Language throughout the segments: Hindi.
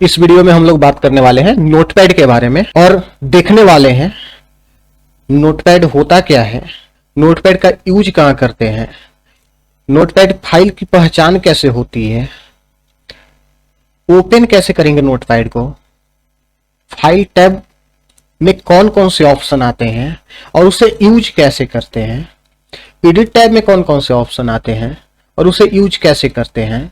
इस वीडियो में हम लोग बात करने वाले हैं नोटपैड के बारे में और देखने वाले हैं नोटपैड होता क्या है, नोटपैड का यूज कहाँ करते हैं, नोटपैड फाइल की पहचान कैसे होती है, ओपन कैसे करेंगे नोटपैड को, फाइल टैब में कौन कौन से ऑप्शन आते हैं और उसे यूज कैसे करते हैं, एडिट टैब में कौन कौन से ऑप्शन आते हैं और उसे यूज कैसे करते हैं,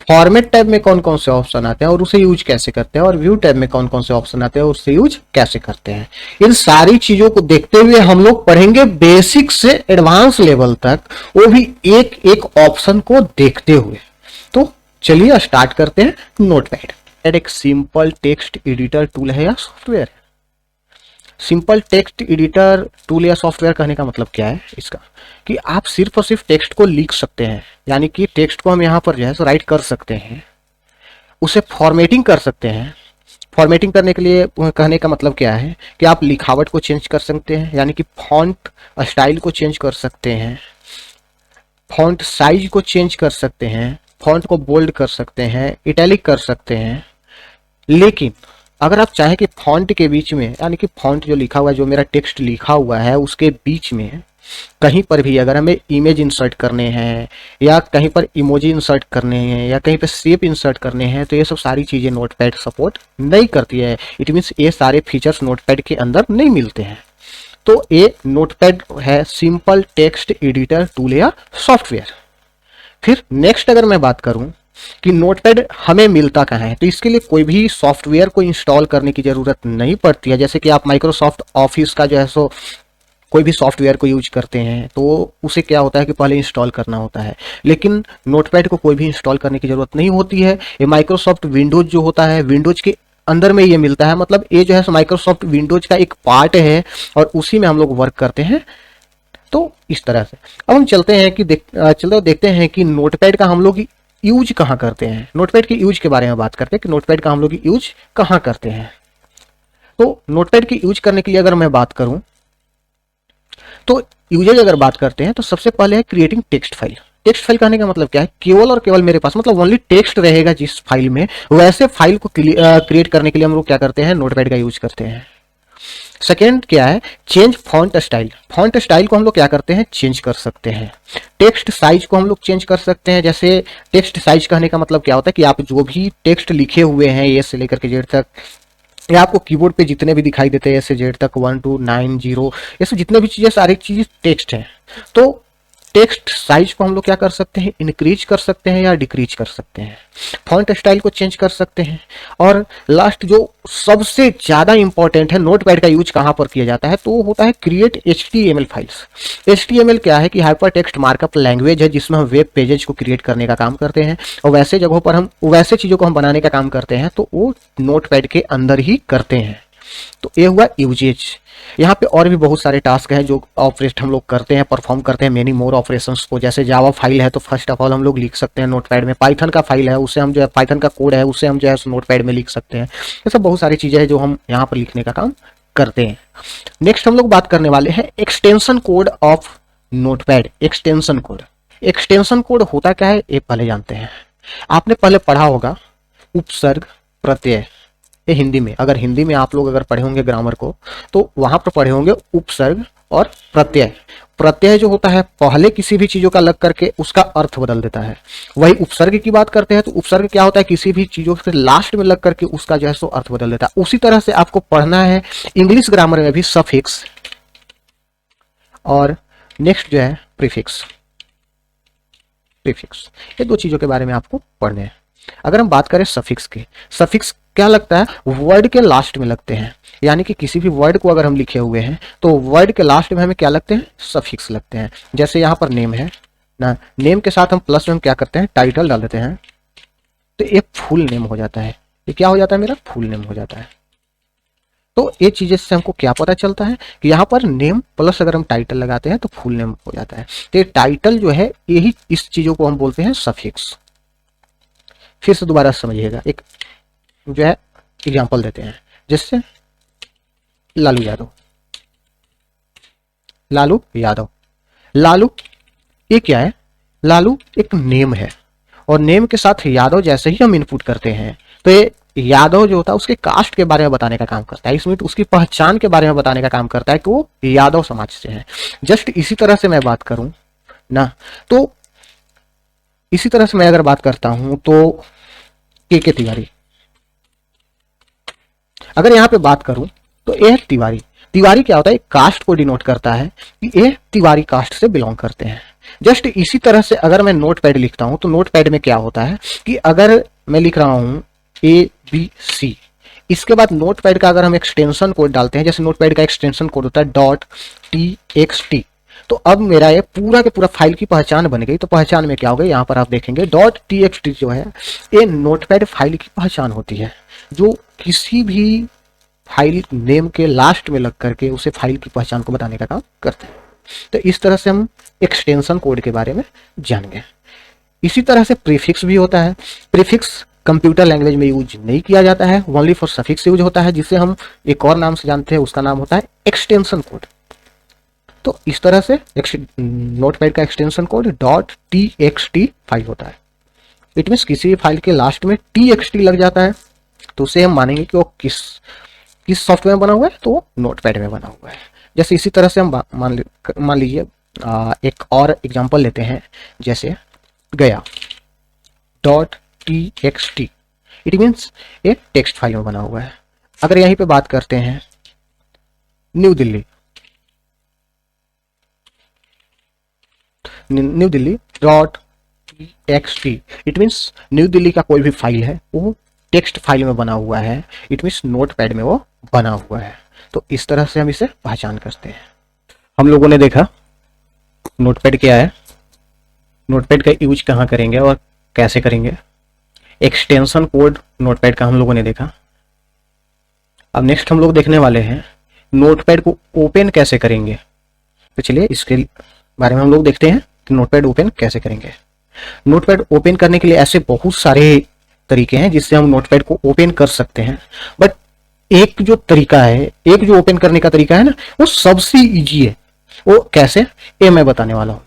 फॉर्मेट टैब में कौन कौन से ऑप्शन आते हैं और उसे यूज कैसे करते हैं और व्यू टैब में कौन कौन से ऑप्शन आते हैं और उससे यूज कैसे करते हैं। इन सारी चीजों को देखते हुए हम लोग पढ़ेंगे बेसिक से एडवांस लेवल तक, वो भी एक एक ऑप्शन को देखते हुए। तो चलिए स्टार्ट करते हैं। नोटपैड एक सिंपल टेक्स्ट एडिटर टूल है या सॉफ्टवेयर है। सिंपल टेक्स्ट एडिटर टूल या सॉफ्टवेयर कहने का मतलब क्या है इसका, कि आप सिर्फ और सिर्फ टेक्स्ट को लिख सकते हैं, यानी कि टेक्स्ट को हम यहाँ पर जो है सो राइट कर सकते हैं, उसे फॉर्मेटिंग कर सकते हैं। फॉर्मेटिंग करने के लिए कहने का मतलब क्या है कि आप लिखावट को चेंज कर सकते हैं, यानी कि फॉन्ट स्टाइल को चेंज कर सकते हैं, फॉन्ट साइज को चेंज कर सकते हैं, फॉन्ट को बोल्ड कर सकते हैं, इटैलिक कर सकते हैं। लेकिन अगर आप चाहें कि फॉन्ट के बीच में, यानी कि फॉन्ट जो लिखा हुआ है, जो मेरा टेक्स्ट लिखा हुआ है उसके बीच में कहीं पर भी अगर हमें इमेज इंसर्ट करने हैं या कहीं पर इमोजी इंसर्ट करने हैं या कहीं पर शेप इंसर्ट करने हैं, तो ये सब सारी चीज़ें नोटपैड सपोर्ट नहीं करती है। इट मीन्स ये सारे फीचर्स नोटपैड के अंदर नहीं मिलते हैं। तो ये नोटपैड है सिंपल टेक्स्ट एडिटर टूल या सॉफ्टवेयर। फिर नेक्स्ट अगर मैं बात करूं कि नोटपैड हमें मिलता कहाँ है, तो इसके लिए कोई भी सॉफ्टवेयर को इंस्टॉल करने की जरूरत नहीं पड़ती है। जैसे कि आप माइक्रोसॉफ्ट ऑफिस का जो है सो कोई भी सॉफ्टवेयर को यूज करते हैं तो उसे क्या होता है कि पहले इंस्टॉल करना होता है, लेकिन नोटपैड को कोई भी इंस्टॉल करने की जरूरत नहीं होती है। ये माइक्रोसॉफ्ट विंडोज जो होता है, विंडोज के अंदर में ये मिलता है, मतलब ये जो है माइक्रोसॉफ्ट विंडोज का एक पार्ट है और उसी में हम लोग वर्क करते हैं। तो इस तरह से अब हम चलते हैं कि देखते हैं कि नोटपैड का हम लोग यूज कहाँ करते हैं। नोटपैड के यूज के बारे में बात करते हैं कि नोटपैड का हम लोग यूज कहाँ करते हैं। तो नोटपैड की यूज करने के लिए अगर मैं बात करूं तो यूजेज अगर बात करते हैं तो सबसे पहले है creating text file. Text file कहने का मतलब क्या है, केवल और केवल मेरे पास मतलब ओनली टेक्स्ट रहेगा जिस फाइल में, वैसे फाइल को क्रिएट करने के लिए हम लोग क्या करते हैं, नोटपैड का यूज करते हैं। सेकेंड क्या है, change font style. Font style को हम लोग क्या करते हैं, चेंज कर सकते हैं। टेक्स्ट साइज को हम लोग चेंज कर सकते हैं। जैसे टेक्स्ट साइज कहने का मतलब क्या होता है कि आप जो भी टेक्स्ट लिखे हुए हैं ए से लेकर के जेड तक, या आपको कीबोर्ड पे जितने भी दिखाई देते हैं ऐसे जेड तक 1 2 9 0, ये सब जितने भी चीजें सारी चीज टेक्स्ट है, तो टेक्स्ट साइज को हम लोग क्या कर सकते हैं, इंक्रीज कर सकते हैं या डिक्रीज कर सकते हैं। फॉन्ट स्टाइल को चेंज कर सकते हैं। और लास्ट जो सबसे ज्यादा इंपॉर्टेंट है, नोटपैड का यूज कहां पर किया जाता है, तो वो होता है क्रिएट HTML फाइल्स। HTML क्या है कि हाइपर टेक्स्ट मार्कअप लैंग्वेज है, जिसमें हम वेब पेजेज को क्रिएट करने का काम करते हैं और वैसे जगहों पर हम वैसे चीजों को हम बनाने का काम करते हैं, तो वो नोटपैड के अंदर ही करते हैं। तो ये हुआ यूजेज। यहाँ पे और भी बहुत सारे टास्क हैं जो ऑपरेट हम लोग करते हैं, परफॉर्म करते हैं मेनी मोर ऑपरेशंस को। जैसे जावा फाइल है तो फर्स्ट ऑफ ऑल हम लोग लिख सकते हैं नोटपैड में, पाइथन का फाइल है उसे हम जो है, पाइथन का कोड है उसे हम जो है नोटपैड में लिख सकते हैं। ये सब बहुत सारी चीजें हैं जो हम यहाँ पर लिखने का काम करते हैं। नेक्स्ट हम लोग बात करने वाले हैं extension code of notepad. Extension code, extension code होता क्या है ये पहले जानते हैं। आपने पहले पढ़ा होगा उपसर्ग प्रत्यय, ये हिंदी में, अगर हिंदी में आप लोग अगर पढ़े होंगे ग्रामर को तो वहां पर पढ़े होंगे उपसर्ग और प्रत्यय। प्रत्यय जो होता है पहले किसी भी चीजों का लग करके उसका अर्थ बदल देता है। वही उपसर्ग की बात करते हैं तो उपसर्ग क्या होता है, किसी भी चीजों के लास्ट में लग करके उसका जो है सो अर्थ बदल देता है। उसी तरह से आपको पढ़ना है इंग्लिश ग्रामर में भी सफिक्स और नेक्स्ट जो है प्रीफिक्स। प्रीफिक्स, ये दो चीजों के बारे में आपको पढ़ने हैं। अगर हम बात करें सफिक्स की, सफिक्स क्या लगता है, वर्ड के लास्ट में लगते हैं। यानी कि किसी भी वर्ड को अगर हम लिखे हुए हैं तो वर्ड के लास्ट में हमें क्या लगते हैं, सफिक्स लगते हैं। जैसे यहाँ पर नेम है ना, नेम के साथ हम प्लस में क्या करते हैं, टाइटल डाल देते हैं, तो ये फुल नेम हो जाता है। ये क्या हो जाता है, मेरा फुल नेम हो जाता है। तो ये चीजें से हमको क्या पता चलता है कि यहाँ पर नेम प्लस अगर हम टाइटल लगाते हैं तो फुल नेम हो जाता है। तो ये टाइटल जो है, यही इस चीजों को हम बोलते हैं सफिक्स। फिर से दोबारा समझिएगा, एक जो है एग्जांपल देते हैं, जिससे लालू यादव, लालू यादव, लालू ये क्या है, लालू एक नेम है और नेम के साथ यादव जैसे ही हम इनपुट करते हैं तो ये यादव जो होता है उसके कास्ट के बारे में बताने का काम करता है, इसमें उसकी पहचान के बारे में बताने का काम करता है कि वो यादव समाज से है। जस्ट इसी तरह से मैं बात करूं ना, तो इसी तरह से मैं अगर बात करता हूं तो के तिवारी, अगर यहां पे बात करूं तो ये तिवारी, तिवारी क्या होता है, कास्ट को डिनोट करता है कि ये तिवारी कास्ट से बिलोंग करते हैं। जस्ट इसी तरह से अगर मैं नोटपैड लिखता हूं तो नोटपैड में क्या होता है कि अगर मैं लिख रहा हूं ABC, इसके बाद नोटपैड का अगर हम एक्सटेंशन कोड डालते हैं, जैसे नोटपैड का एक्सटेंशन कोड होता है .txt, तो अब मेरा ये पूरा के पूरा फाइल की पहचान बन गई। तो पहचान में क्या होगा, यहाँ पर आप देखेंगे .txt जो है ये नोटपैड फाइल की पहचान होती है, जो किसी भी फाइल नेम के लास्ट में लग करके उसे फाइल की पहचान को बताने का काम करते हैं। तो इस तरह से हम एक्सटेंशन कोड के बारे में जान गए। इसी तरह से प्रीफिक्स भी होता है। प्रीफिक्स कंप्यूटर लैंग्वेज में यूज नहीं किया जाता है, ओनली फॉर सफिक्स यूज होता है, जिसे हम एक और नाम से जानते हैं, उसका नाम होता है एक्सटेंशन कोड। तो इस तरह से नोटपैड का एक्सटेंशन कोड .txt फाइल होता है। इट मीन्स किसी भी फाइल के लास्ट में txt लग जाता है तो उसे हम मानेंगे कि वो किस सॉफ्टवेयर में बना हुआ है, तो वो नोटपैड में बना हुआ है। जैसे इसी तरह से हम मान लीजिए एक और एग्जांपल लेते हैं, जैसे गया .txt, इट मीन्स एक टेक्स्ट फाइल में बना हुआ है। अगर यहीं पे बात करते हैं new Delhi .txt, it means new Delhi का कोई भी फाइल है वो टेक्स्ट फाइल में बना हुआ है, इट मीन्स नोटपैड में वो बना हुआ है। तो इस तरह से हम इसे पहचान करते हैं। हम लोगों ने देखा नोटपैड क्या है, नोटपैड का यूज कहाँ करेंगे और कैसे करेंगे। एक्सटेंशन कोड नोटपैड का हम लोगों ने देखा। अब नेक्स्ट हम लोग देखने वाले हैं नोटपैड को ओपन कैसे करेंगे। तो चलिए इसके बारे में हम लोग देखते हैं कि नोटपैड ओपन कैसे करेंगे। नोटपैड ओपन करने के लिए ऐसे बहुत सारे तरीके हैं जिससे हम नोटपैड को ओपन कर सकते हैं, बट एक जो तरीका है, एक जो ओपन करने का तरीका है ना, वो सबसे इजी है। वो कैसे, ये मैं बताने वाला हूं।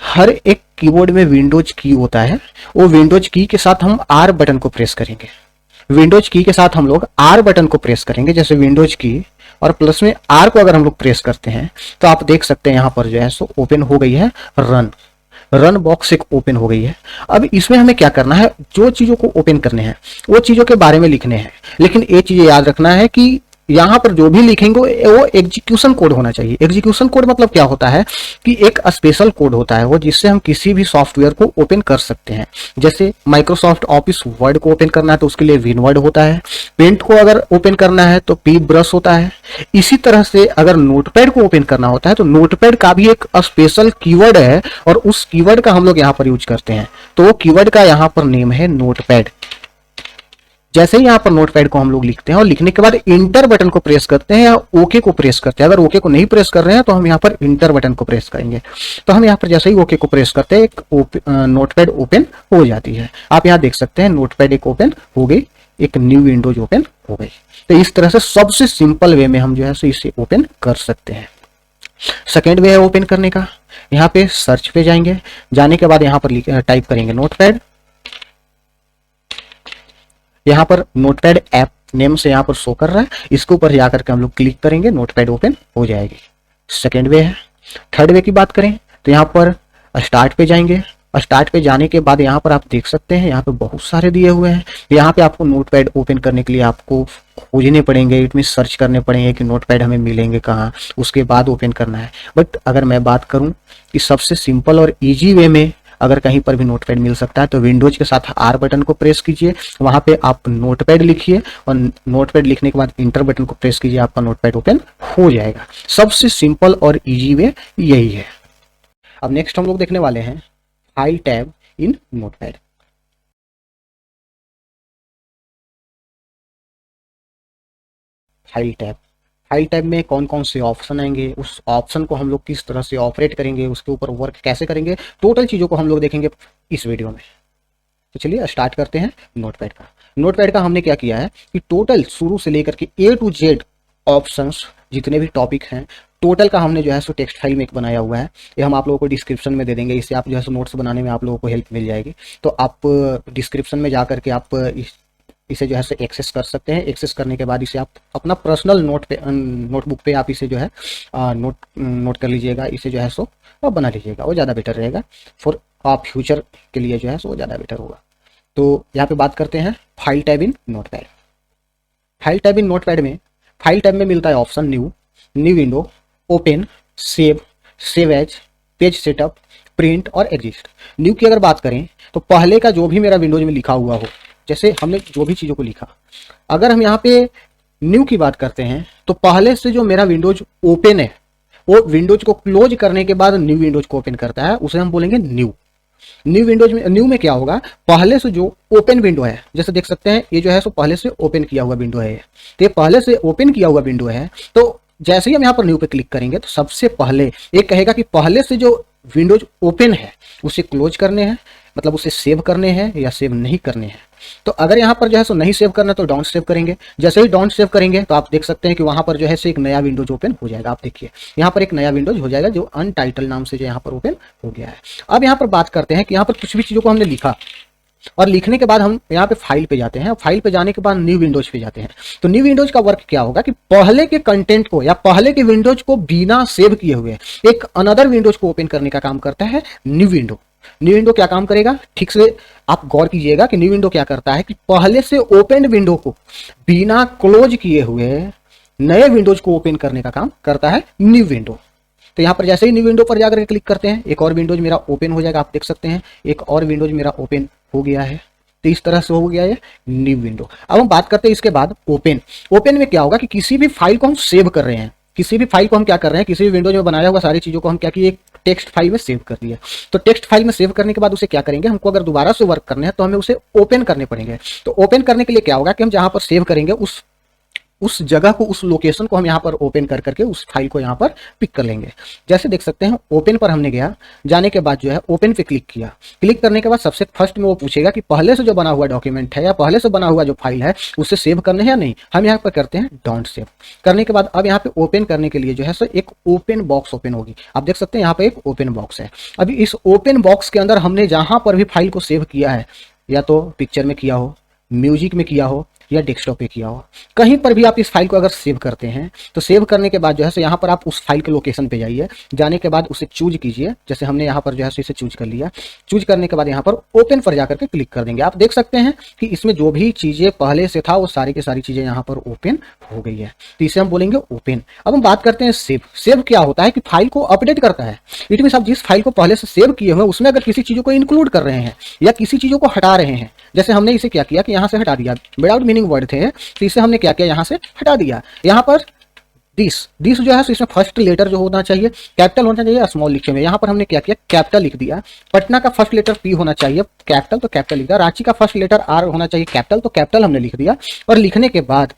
हर एक कीबोर्ड में विंडोज की होता है, वो विंडोज की के साथ हम आर बटन को प्रेस करेंगे। विंडोज की के साथ हम लोग आर बटन को प्रेस करेंगे, जैसे विंडोज की और प्लस में आर को अगर हम लोग प्रेस करते हैं तो आप देख सकते हैं यहां पर जो है सो ओपन हो गई है रन बॉक्स एक ओपन हो गई है। अब इसमें हमें क्या करना है, जो चीजों को ओपन करने हैं वो चीजों के बारे में लिखने हैं, लेकिन ये चीजें याद रखना है कि यहां पर जो भी लिखेंगे वो एग्जीक्यूशन कोड होना चाहिए। एग्जीक्यूशन कोड मतलब क्या होता है कि एक स्पेशल कोड होता है वो, जिससे हम किसी भी सॉफ्टवेयर को ओपन कर सकते हैं। जैसे माइक्रोसॉफ्ट ऑफिस वर्ड को ओपन करना है तो उसके लिए विनवर्ड होता है, पेंट को अगर ओपन करना है तो पी ब्रश होता है। इसी तरह से अगर नोटपैड को ओपन करना होता है तो नोटपैड का भी एक स्पेशल कीवर्ड है और उस कीवर्ड का हम लोग यहाँ पर यूज करते हैं। तो वो कीवर्ड का यहाँ पर नेम है नोटपैड। जैसे ही यहाँ पर नोटपैड को हम लोग लिखते हैं और लिखने के बाद इंटर बटन को प्रेस करते हैं या ओके को प्रेस करते हैं, अगर ओके को नहीं प्रेस कर रहे हैं तो हम यहाँ पर इंटर बटन को प्रेस करेंगे। तो हम यहाँ पर जैसे ही ओके को प्रेस करते हैं एक नोटपैड ओपन हो जाती है। आप यहाँ देख सकते हैं नोटपैड एक ओपन हो गई, एक न्यू विंडोज ओपन हो गई। तो इस तरह से सबसे सिंपल वे में हम जो है इसे ओपन कर सकते हैं। सेकेंड वे है ओपन करने का, यहाँ पे सर्च पे जाएंगे, जाने के बाद यहाँ पर टाइप करेंगे नोटपैड। यहाँ पर नोटपैड ऐप नेम से यहाँ पर शो कर रहा है, इसके ऊपर जाकर के हम लोग क्लिक करेंगे, नोटपैड ओपन हो जाएगी। सेकेंड वे है। थर्ड वे की बात करें तो यहाँ पर स्टार्ट पे जाएंगे। स्टार्ट पे जाने के बाद यहाँ पर आप देख सकते हैं यहाँ पे बहुत सारे दिए हुए हैं। यहाँ पे आपको नोटपैड ओपन करने के लिए आपको खोजने पड़ेंगे, इट मीन सर्च करने पड़ेंगे कि नोटपैड हमें मिलेंगे कहाँ, उसके बाद ओपन करना है। बट अगर मैं बात करूँ कि सबसे सिंपल और ईजी वे में अगर कहीं पर भी नोटपैड मिल सकता है तो विंडोज के साथ आर बटन को प्रेस कीजिए, वहां पे आप नोटपैड लिखिए और नोटपैड लिखने के बाद इंटर बटन को प्रेस कीजिए, आपका नोटपैड ओपन हो जाएगा। सबसे सिंपल और इजी वे यही है। अब नेक्स्ट हम लोग देखने वाले हैं file tab in notepad. File tab में कौन कौन से ऑप्शन आएंगे, उस ऑप्शन को हम लोग किस तरह से ऑपरेट करेंगे, उसके ऊपर वर्क कैसे करेंगे, टोटल चीज़ों को हम लोग देखेंगे इस वीडियो में। तो चलिए स्टार्ट करते हैं नोटपैड का। नोटपैड का हमने क्या किया है कि टोटल शुरू से लेकर के A to Z ऑप्शंस जितने भी टॉपिक हैं टोटल का हमने जो है सो टेक्स्ट फाइल में एक बनाया हुआ है। ये हम आप लोगों को डिस्क्रिप्शन में दे देंगे, इससे आप जो है सो नोट्स बनाने में आप लोगों को हेल्प मिल जाएगी। तो आप डिस्क्रिप्शन में जा करके आप इसे जो है से एक्सेस कर सकते हैं। एक्सेस करने के बाद इसे आप अपना पर्सनल नोटबुक पे आप इसे जो है नोट कर लीजिएगा, इसे जो है सो और बना लीजिएगा, वो ज़्यादा बेटर रहेगा फॉर आप फ्यूचर के लिए जो है सो वो ज़्यादा बेटर होगा। तो यहाँ पे बात करते हैं file tab in notepad. File tab in notepad में फाइल टैब में मिलता है option new, new window, open, save, save as, page setup, print और एग्जिस्ट। न्यू की अगर बात करें तो पहले का जो भी मेरा विंडोज में लिखा हुआ हो, जैसे हमने जो भी चीज़ों को लिखा, अगर हम यहाँ पे न्यू की बात करते हैं तो पहले से जो मेरा विंडोज ओपन है वो विंडोज को क्लोज करने के बाद न्यू विंडोज को ओपन करता है, उसे हम बोलेंगे न्यू। न्यू विंडोज में, न्यू में क्या होगा, पहले से जो ओपन विंडो है, जैसे देख सकते हैं ये जो है सो पहले से ओपन किया हुआ विंडो है, तो ये पहले से ओपन किया हुआ विंडो है। तो जैसे ही हम यहाँ पर न्यू पे क्लिक करेंगे तो सबसे पहले ये कहेगा कि पहले से जो विंडोज ओपन है उसे क्लोज करने हैं, मतलब उसे सेव करने हैं या सेव नहीं करने हैं। तो अगर यहाँ पर जो है सो नहीं सेव करना तो डोंट सेव करेंगे। जैसे ही डोंट सेव करेंगे तो आप देख सकते हैं कि वहां पर जो है सो एक नया विंडोज ओपन हो जाएगा। आप देखिए यहाँ पर एक नया विंडोज हो जाएगा जो अनटाइटल नाम से जो यहाँ पर ओपन हो गया है। अब यहाँ पर बात करते हैं कि यहाँ पर कुछ भी चीजों को हमने लिखा और लिखने के बाद हम यहाँ पे फाइल पे जाते हैं, फाइल पे जाने के बाद न्यू विंडोज पे जाते हैं। तो न्यू विंडोज का वर्क क्या होगा कि पहले के कंटेंट को या पहले के विंडोज को बिना सेव किए हुए एक अनदर विंडोज को ओपन करने का काम करता है न्यू विंडो। न्यू विंडो क्या काम करेगा, ठीक से आप गौर कीजिएगा कि न्यू विंडो क्या करता है कि पहले से ओपन विंडो को बिना क्लोज किए हुए नए विंडोज को ओपन करने का काम करता है न्यू विंडो। तो यहाँ पर जैसे ही न्यू विंडो पर जाकर क्लिक करते हैं एक और विंडोज मेरा ओपन हो जाएगा। आप देख सकते हैं एक और विंडोज मेरा ओपन हो गया है। तो इस तरह से हो गया है न्यू विंडो। अब हम बात करते हैं इसके बाद ओपन। ओपन में क्या होगा कि किसी भी फाइल को हम सेव कर रहे हैं, किसी भी फाइल को हम क्या कर रहे हैं, किसी भी विंडोज में बनाया हुआ सारी चीजों को हम क्या किए, टेक्स्ट फाइल में सेव कर दिया। तो टेक्स्ट फाइल में सेव करने के बाद उसे क्या करेंगे, हमको अगर दोबारा से वर्क करने हैं तो हमें उसे ओपन करने पड़ेंगे। तो ओपन करने के लिए क्या होगा कि हम जहां पर सेव करेंगे उस जगह को, उस लोकेशन को हम यहाँ पर ओपन कर करके उस फाइल को यहाँ पर पिक कर लेंगे। जैसे देख सकते हैं ओपन पर हमने गया, जाने के बाद जो है ओपन पे क्लिक किया। क्लिक करने के बाद सबसे फर्स्ट में वो पूछेगा कि पहले से जो बना हुआ डॉक्यूमेंट है या पहले से बना हुआ जो फाइल है उसे सेव करने हैं या नहीं। हम यहाँ पर करते हैं डोंट सेव। करने के बाद अब यहाँ पे ओपन करने के लिए जो है सो एक ओपन बॉक्स ओपन होगी। आप देख सकते हैं यहाँ पे एक ओपन बॉक्स है। अभी इस ओपन बॉक्स के अंदर हमने जहां पर भी फाइल को सेव किया है, या तो पिक्चर में किया हो, म्यूजिक में किया हो या डेस्कटॉप पे किया हो, कहीं पर भी आप इस फाइल को अगर सेव करते हैं तो सेव करने के बाद जो है सो यहाँ पर आप उस फाइल के लोकेशन पे जाइए। जाने के बाद उसे चूज कीजिए। जैसे हमने यहाँ पर जो है सो इसे चूज कर लिया। चूज करने के बाद यहाँ पर ओपन पर जाकर के क्लिक कर देंगे। आप देख सकते हैं कि इसमें जो भी चीजें पहले से था वो सारी की सारी चीजें यहाँ पर ओपन हो गई है। तो इसे हम बोलेंगे ओपन। अब हम बात करते हैं सेव। सेव क्या होता है कि फाइल को अपडेट करता है। इट मींस आप जिस फाइल को पहले से सेव किए हुए उसमें अगर किसी चीजों को इंक्लूड कर रहे हैं या किसी चीजों को हटा रहे हैं, जैसे हमने इसे क्या किया कि यहाँ से हटा दिया, विदाउट मीनिंग वर्ड थे तो इसे हमने क्या किया, यहाँ से हटा दिया। यहाँ पर दिस जो है इसमें फर्स्ट लेटर जो होना चाहिए कैपिटल होना चाहिए, स्मॉल लिखे में यहाँ पर हमने क्या किया, कैपिटल लिख दिया। पटना का फर्स्ट लेटर पी होना चाहिए कैपिटल, तो कैपिटल लिख दिया। रांची का फर्स्ट लेटर आर होना चाहिए कैपिटल, तो कैपिटल हमने लिख दिया। और लिखने के बाद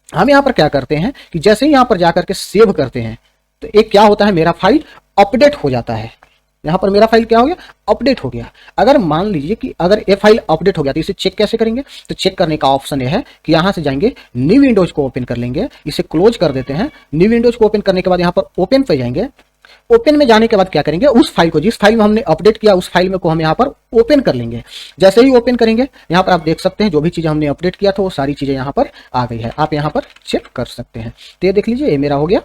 हम यहाँ पर क्या करते हैं कि जैसे ही यहाँ पर जाकर के सेव करते हैं तो एक क्या होता है, मेरा फाइल अपडेट हो जाता है। यहाँ पर मेरा फाइल क्या हो गया, अपडेट हो गया। अगर मान लीजिए कि अगर ये फाइल अपडेट हो गया तो इसे चेक कैसे करेंगे, तो चेक करने का ऑप्शन ये है कि यहाँ से जाएंगे, न्यू विंडोज को ओपन कर लेंगे, इसे क्लोज कर देते हैं। न्यू विंडोज को ओपन करने के बाद यहाँ पर ओपन पे जाएंगे। ओपन में जाने के बाद क्या करेंगे, उस फाइल को, जिस फाइल में हमने अपडेट किया उस फाइल में को हम यहाँ पर ओपन कर लेंगे। जैसे ही ओपन करेंगे यहाँ पर आप देख सकते हैं जो भी चीजें हमने अपडेट किया था वो सारी चीजें यहाँ पर आ गई है। आप यहाँ पर चेक कर सकते हैं। तो ये देख लीजिए ये मेरा हो गया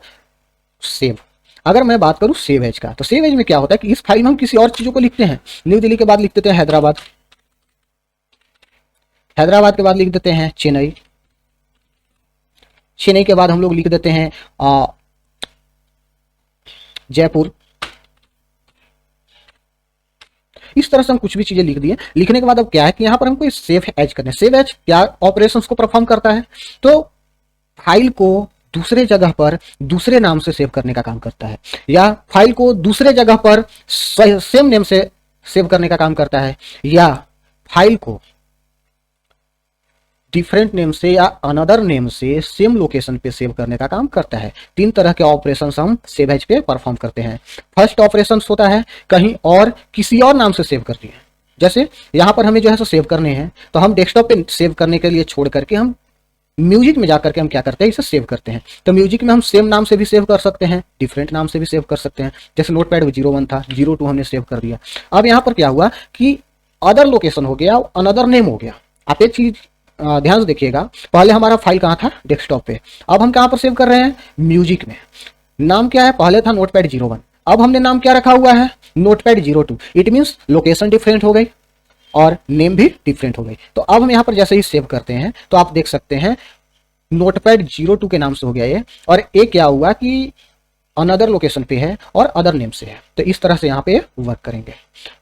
सेव। अगर मैं बात करूं सेव एज का, तो सेव एज में क्या होता है कि इस फाइल में हम किसी और चीजों को लिखते हैं। न्यू दिल्ली के बाद लिख देते हैं हैदराबाद, हैदराबाद के बाद लिख देते हैं चेन्नई, चेन्नई के बाद हम लोग लिख देते हैं जयपुर। इस तरह से हम कुछ भी चीजें लिख दिए। लिखने के बाद अब क्या है कि यहां पर हमको सेव एज करना है। सेव एज क्या ऑपरेशंस को परफॉर्म करता है, तो फाइल को दूसरे जगह पर दूसरे नाम से सेव करने का काम करता है, या फाइल को दूसरे जगह पर सेम नेम से सेव करने का काम करता है, या फाइल को डिफरेंट नेम से या अनदर नेम से सेम लोकेशन पे सेव करने का काम करता है। तीन तरह के ऑपरेशन हम सेव एज पे परफॉर्म करते हैं। फर्स्ट ऑपरेशन होता है कहीं और किसी और नाम से सेव करती है। जैसे यहां पर हमें जो है सो सेव करने हैं, तो हम डेस्कटॉप पे सेव करने के लिए छोड़ करके हम म्यूजिक में जाकर के हम क्या करते हैं, इसे सेव करते हैं। तो म्यूजिक में हम सेम नाम से भी सेव कर सकते हैं, डिफरेंट नाम से भी सेव कर सकते हैं। जैसे नोटपैड 01 था, 02 हमने सेव कर दिया। अब यहाँ पर क्या हुआ कि अदर लोकेशन हो गया, अनदर नेम हो गया। आप एक चीज ध्यान से देखिएगा, पहले हमारा फाइल कहाँ था, डेस्कटॉप पे। अब हम कहाँ पर सेव कर रहे हैं, म्यूजिक में। नाम क्या है, पहले था नोटपैड 01, अब हमने नाम क्या रखा हुआ है, notepad 02। It means location different हो गई और नेम भी डिफरेंट हो गई। तो अब हम यहाँ पर जैसे ही सेव करते हैं तो आप देख सकते हैं नोटपैड 02 के नाम से हो गया ये, और ये क्या हुआ कि अनदर लोकेशन पे है और अदर नेम से है। तो इस तरह से यहाँ पे वर्क करेंगे।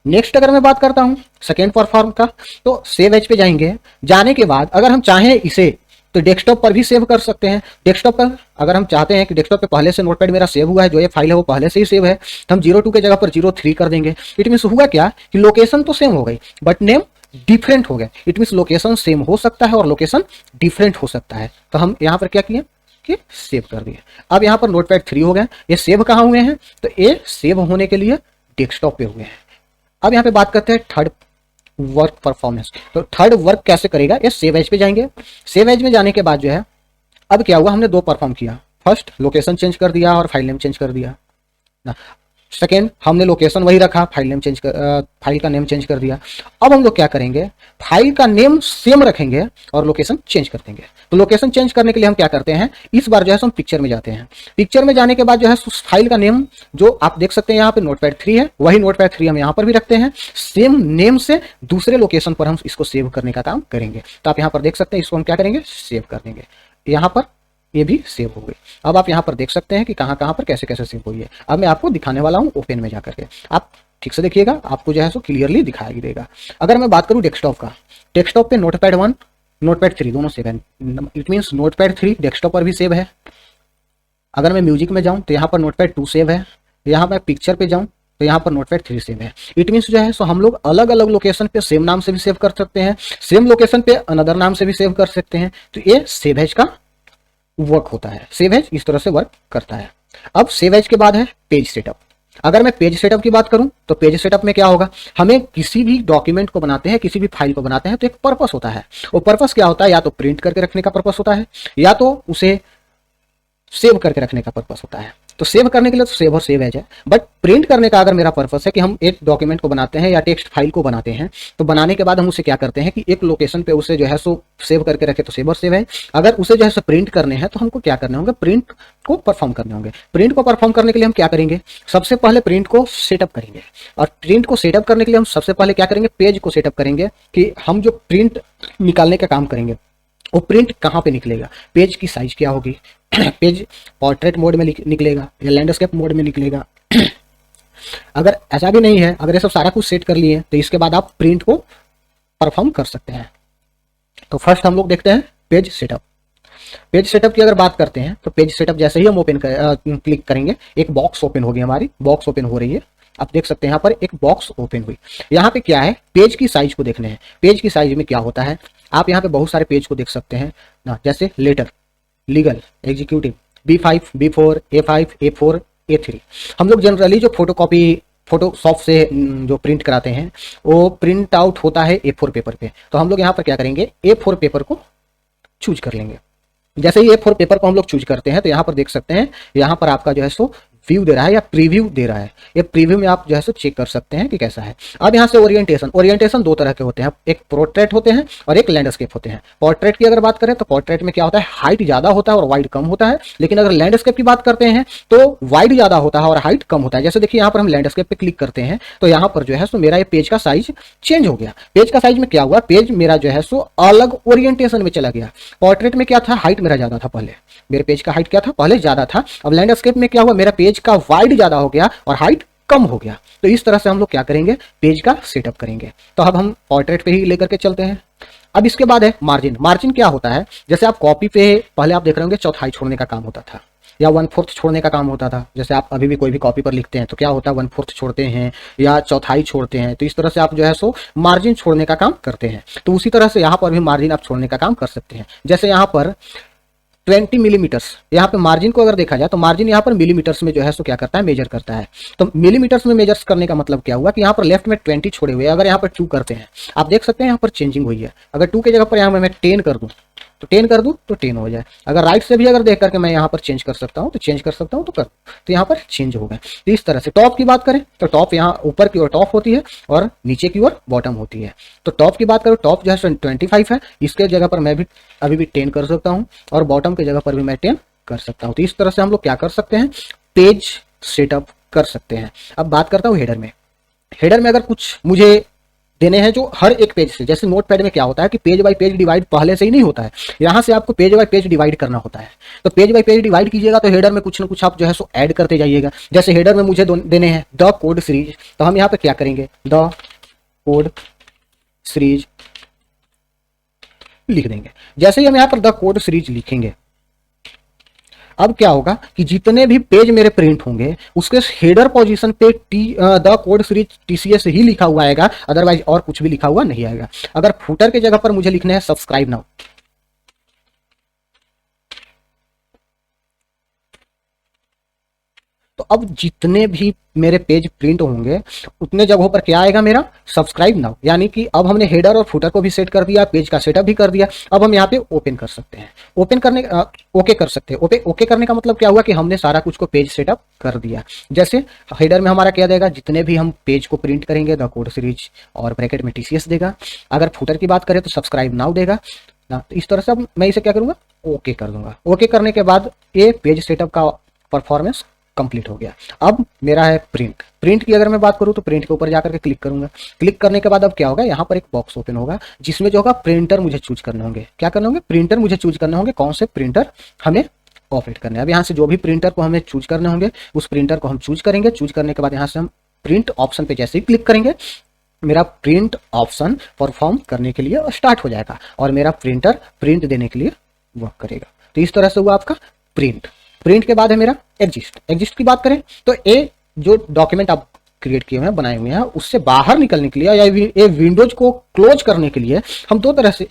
नेक्स्ट अगर मैं बात करता हूँ सेकेंड परफॉर्म का, तो सेव एज पे जाएंगे। जाने के बाद अगर हम चाहें इसे तो डेस्कटॉप पर भी सेव कर सकते हैं। डेस्कटॉप पर अगर हम चाहते हैं कि डेस्कटॉप पे पहले से नोटपैड मेरा सेव हुआ है, जो ये फाइल है वो पहले से ही सेव है, तो हम 02 के जगह पर 03 कर देंगे। इट मीन्स हुआ क्या कि लोकेशन तो सेम हो गई बट नेम डिफरेंट हो गया। इट मीन्स लोकेशन सेम हो सकता है और लोकेशन डिफरेंट हो सकता है। तो हम यहाँ पर क्या किए कि सेव कर दिए। अब यहाँ पर नोटपैड 3 हो गया। ये सेव कहाँ हुए हैं, तो ये सेव होने के लिए डेस्कटॉप पे हुए हैं। अब यहाँ पे बात करते हैं थर्ड वर्क परफॉर्मेंस। तो थर्ड वर्क कैसे करेगा, ये सेव एज पे जाएंगे। सेव एज में जाने के बाद जो है अब क्या हुआ, हमने 2 परफॉर्म किया। फर्स्ट लोकेशन चेंज कर दिया और फाइल नेम चेंज कर दिया ना। सेकेंड हमने लोकेशन वही रखा, फाइल का नेम चेंज कर दिया। अब हम लोग क्या करेंगे, फाइल का नेम सेम रखेंगे और लोकेशन चेंज कर देंगे। तो लोकेशन चेंज करने के लिए हम क्या करते हैं, इस बार जो है हम पिक्चर में जाते हैं। पिक्चर में जाने के बाद जो है फाइल का नेम जो आप देख सकते हैं यहाँ पे नोटपैड 3 है, वही नोटपैड 3 हम यहाँ पर भी रखते हैं। सेम नेम से दूसरे लोकेशन पर हम इसको सेव करने का काम करेंगे। तो आप यहाँ पर देख सकते हैं, इसको हम क्या करेंगे, सेव कर देंगे। यहाँ पर ये भी सेव हो गई। अब आप यहाँ पर देख सकते हैं कि कहाँ कहाँ पर कैसे कैसे सेव हुई है। अब मैं आपको दिखाने वाला हूँ ओपन में जाकर के, आप ठीक से देखिएगा, आपको जो है सो क्लियरली दिखाई देगा। अगर मैं बात करूँ डेस्कटॉप का, डेस्कटॉप पे नोटपैड 1 नोटपैड 3 दोनों सेव है। इट मीन्स नोटपैड 3 डेस्कटॉप पर भी सेव है। अगर मैं म्यूजिक में जाऊँ तो यहाँ पर नोटपैड 2 सेव है। यहाँ मैं पिक्चर पे जाऊँ तो यहाँ पर नोटपैड 3 सेव है। इट मीन्स जो है सो हम लोग अलग अलग लोकेशन पे सेम नाम से भी सेव कर सकते हैं, सेम लोकेशन पे अनदर नाम से भी सेव कर सकते हैं। तो ये सेव एज का वर्क होता है। सेव एज इस तरह से वर्क करता है। अब सेव एज के बाद है पेज सेटअप। अगर मैं पेज सेटअप की बात करूं तो पेज सेटअप में क्या होगा, हमें किसी भी डॉक्यूमेंट को बनाते हैं, किसी भी फाइल को बनाते हैं तो एक पर्पस होता है। वो पर्पस क्या होता है, या तो प्रिंट करके रखने का पर्पस होता है या तो उसे सेव करके रखने का पर्पस होता है। तो सेव करने के लिए तो सेव और सेव एज है, बट प्रिंट करने का अगर मेरा पर्पस है कि हम एक डॉक्यूमेंट को बनाते हैं या टेक्स्ट फाइल को बनाते हैं, तो बनाने के बाद हम उसे क्या करते हैं कि एक लोकेशन पे उसे जो है सो सेव करके रखे तो सेव और सेव है। अगर उसे जो है सो प्रिंट करने हैं तो हमको क्या करने होंगे, प्रिंट को परफॉर्म करने होंगे। प्रिंट को परफॉर्म करने के लिए हम क्या करेंगे, सबसे पहले प्रिंट को सेटअप करेंगे। और प्रिंट को सेटअप करने के लिए हम सबसे पहले क्या करेंगे, पेज को सेटअप करेंगे कि हम जो प्रिंट निकालने का काम करेंगे वो प्रिंट कहाँ पे निकलेगा, पेज की साइज क्या होगी, पेज पोर्ट्रेट मोड में निकलेगा या लैंडस्केप मोड में निकलेगा। अगर ऐसा भी नहीं है, अगर ये सब सारा कुछ सेट कर लिए तो इसके बाद आप प्रिंट को परफॉर्म कर सकते हैं। तो फर्स्ट हम लोग देखते हैं पेज सेटअप। पेज सेटअप की अगर बात करते हैं तो पेज सेटअप जैसे ही हम क्लिक करेंगे, एक बॉक्स ओपन होगी, हमारी बॉक्स ओपन हो रही है। आप देख सकते हैं यहाँ पर एक बॉक्स ओपन हुई। यहाँ पे क्या है, पेज की साइज को देखने हैं। पेज की साइज में क्या होता है, आप यहाँ पे बहुत सारे पेज को देख सकते हैं ना, जैसे letter, legal, executive, B5, B4, A5, A4, A3। हम लोग जनरली जो फोटोकॉपी फोटोशॉप से जो प्रिंट कराते हैं वो प्रिंट आउट होता है A4 पेपर पे। तो हम लोग यहाँ पर क्या करेंगे, A4 पेपर को चूज कर लेंगे। जैसे ही A4 पेपर को हम लोग चूज करते हैं तो यहाँ पर देख सकते हैं, यहाँ पर आपका जो है सो व्यू दे रहा है या प्रीव्यू दे रहा है। ये प्रीव्यू में आप जो है सो चेक कर सकते हैं कि कैसा है। अब यहाँ से ओरिएंटेशन 2 तरह के होते हैं, एक पोर्ट्रेट होते हैं और एक लैंडस्केप होते हैं। पोर्ट्रेट की अगर बात करें तो पोर्ट्रेट में क्या होता है, हाइट ज्यादा होता है और वाइड कम होता है। लेकिन अगर लैंडस्केप की बात करते हैं तो वाइड ज्यादा होता है और हाइट कम होता है। जैसे देखिए यहाँ पर हम लैंडस्केप पे क्लिक करते हैं तो यहाँ पर जो है सो मेरा ये पेज का साइज चेंज हो गया। पेज का साइज में क्या हुआ, पेज मेरा जो है सो अलग ओरिएंटेशन में चला गया। पोर्ट्रेट में क्या था, हाइट मेरा ज्यादा था, पहले मेरे पेज का हाइट क्या था, पहले ज्यादा था। अब लैंडस्केप में क्या हुआ, मेरा पेज का वाइड ज्यादा हो गया और हाइट कम हो गया। तो इस तरह से हम लोग क्या करेंगे, पेज का सेटअप करेंगे। तो अब हम पोर्ट्रेट पे ही लेकर के चलते हैं। अब इसके बाद है मार्जिन। मार्जिन क्या होता है, जैसे आप कॉपी पे पहले आप देख रहे होंगे चौथाई छोड़ने का काम होता था या 1/4 छोड़ने का काम होता था। जैसे आप अभी भी कोई भी कॉपी पर लिखते हैं तो क्या होता है, 1/4 छोड़ते हैं या चौथाई छोड़ते हैं। तो इस तरह से आप जो है सो मार्जिन छोड़ने का काम करते हैं। तो उसी तरह से यहाँ पर भी मार्जिन आप छोड़ने का काम कर सकते हैं। जैसे यहाँ पर 20 मिलीमीटर्स, यहाँ पे मार्जिन को अगर देखा जाए तो मार्जिन यहाँ पर मिलीमीटर्स में जो है सो क्या करता है, मेजर करता है। तो मिलीमीटर्स में मेजर्स करने का मतलब क्या हुआ कि यहाँ पर लेफ्ट में 20 छोड़े हुए, अगर यहाँ पर 2 करते हैं, आप देख सकते हैं यहाँ पर चेंजिंग हुई है। अगर 2 के जगह पर यहाँ मैं 10 कर दूं तो 10 कर दूं तो 10 हो जाए। अगर राइट से भी अगर देख करके मैं यहाँ पर चेंज कर सकता हूँ तो चेंज कर सकता हूँ, तो यहाँ पर चेंज हो गए। तो इस तरह से टॉप की बात करें तो टॉप यहाँ ऊपर की ओर टॉप होती है और नीचे की ओर बॉटम होती है। तो टॉप की बात करूँ, टॉप जो है 25 है, इसके जगह पर मैं भी अभी भी 10 कर सकता हूँ और बॉटम की जगह पर भी मैं 10 कर सकता हूँ। तो इस तरह से हम लोग क्या कर सकते हैं, पेज सेटअप कर सकते हैं। अब बात करता हूँ हेडर में। हेडर में अगर कुछ मुझे देने हैं जो हर एक पेज से, जैसे नोटपैड में क्या होता है कि पेज बाय पेज डिवाइड पहले से ही नहीं होता है, यहाँ से आपको पेज बाय पेज डिवाइड करना होता है। तो पेज बाय पेज डिवाइड कीजिएगा तो हेडर में कुछ ना कुछ आप जो है सो ऐड करते जाइएगा। जैसे हेडर में मुझे देने हैं द कोड सीरीज, तो हम यहाँ पे क्या करेंगे, द कोड सीरीज लिख देंगे। जैसे ही हम यहाँ पर द कोड सीरीज लिखेंगे, अब क्या होगा कि जितने भी पेज मेरे प्रिंट होंगे उसके हेडर पोजीशन पे द कोड सीरीज टीसीएस ही लिखा हुआ आएगा, अदरवाइज और कुछ भी लिखा हुआ नहीं आएगा। अगर फुटर के जगह पर मुझे लिखने हैं सब्सक्राइब नाउ, तो अब जितने भी मेरे पेज प्रिंट होंगे उतने जगहों पर क्या आएगा, मेरा सब्सक्राइब नाउ। यानी कि अब हमने हेडर और फुटर को भी सेट कर दिया, पेज का सेटअप भी कर दिया। अब हम यहाँ पे ओपन कर सकते हैं, ओपन करने ओके कर सकते हैं। ओके करने का मतलब क्या हुआ कि हमने सारा कुछ को पेज सेटअप कर दिया। जैसे हेडर में हमारा क्या देगा, जितने भी हम पेज को प्रिंट करेंगे द कोड सीरीज और ब्रैकेट में टीसीएस देगा। अगर फुटर की बात करें तो सब्सक्राइब नाउ देगा ना। तो इस तरह से अब मैं इसे क्या करूंगा, ओके कर दूंगा। ओके करने के बाद ये पेज सेटअप का परफॉर्मेंस कंप्लीट हो गया। अब मेरा है प्रिंट। प्रिंट की अगर मैं बात करूं तो प्रिंट के ऊपर जाकर के क्लिक करूंगा। क्लिक करने के बाद अब क्या होगा, यहाँ पर एक बॉक्स ओपन होगा जिसमें जो होगा प्रिंटर मुझे चूज करने होंगे। क्या करने होंगे, प्रिंटर मुझे चूज करने होंगे, कौन से प्रिंटर हमें ऑपरेट करने हैं। अब यहाँ से जो भी प्रिंटर को हमें चूज करने होंगे उस प्रिंटर को हम चूज करेंगे। चूज करने के बाद यहाँ से हम प्रिंट ऑप्शन पे जैसे ही क्लिक करेंगे मेरा प्रिंट ऑप्शन परफॉर्म करने के लिए स्टार्ट हो जाएगा और मेरा प्रिंटर प्रिंट देने के लिए वर्क करेगा। तो इस तरह से हुआ आपका प्रिंट। प्रिंट के बाद है मेरा एग्जिस्ट। एग्जिस्ट की बात करें तो ये जो डॉक्यूमेंट आप क्रिएट किए हुए हैं, बनाए हुए हैं, उससे बाहर निकलने के लिए या ये विंडोज को क्लोज करने के लिए हम दो तरह से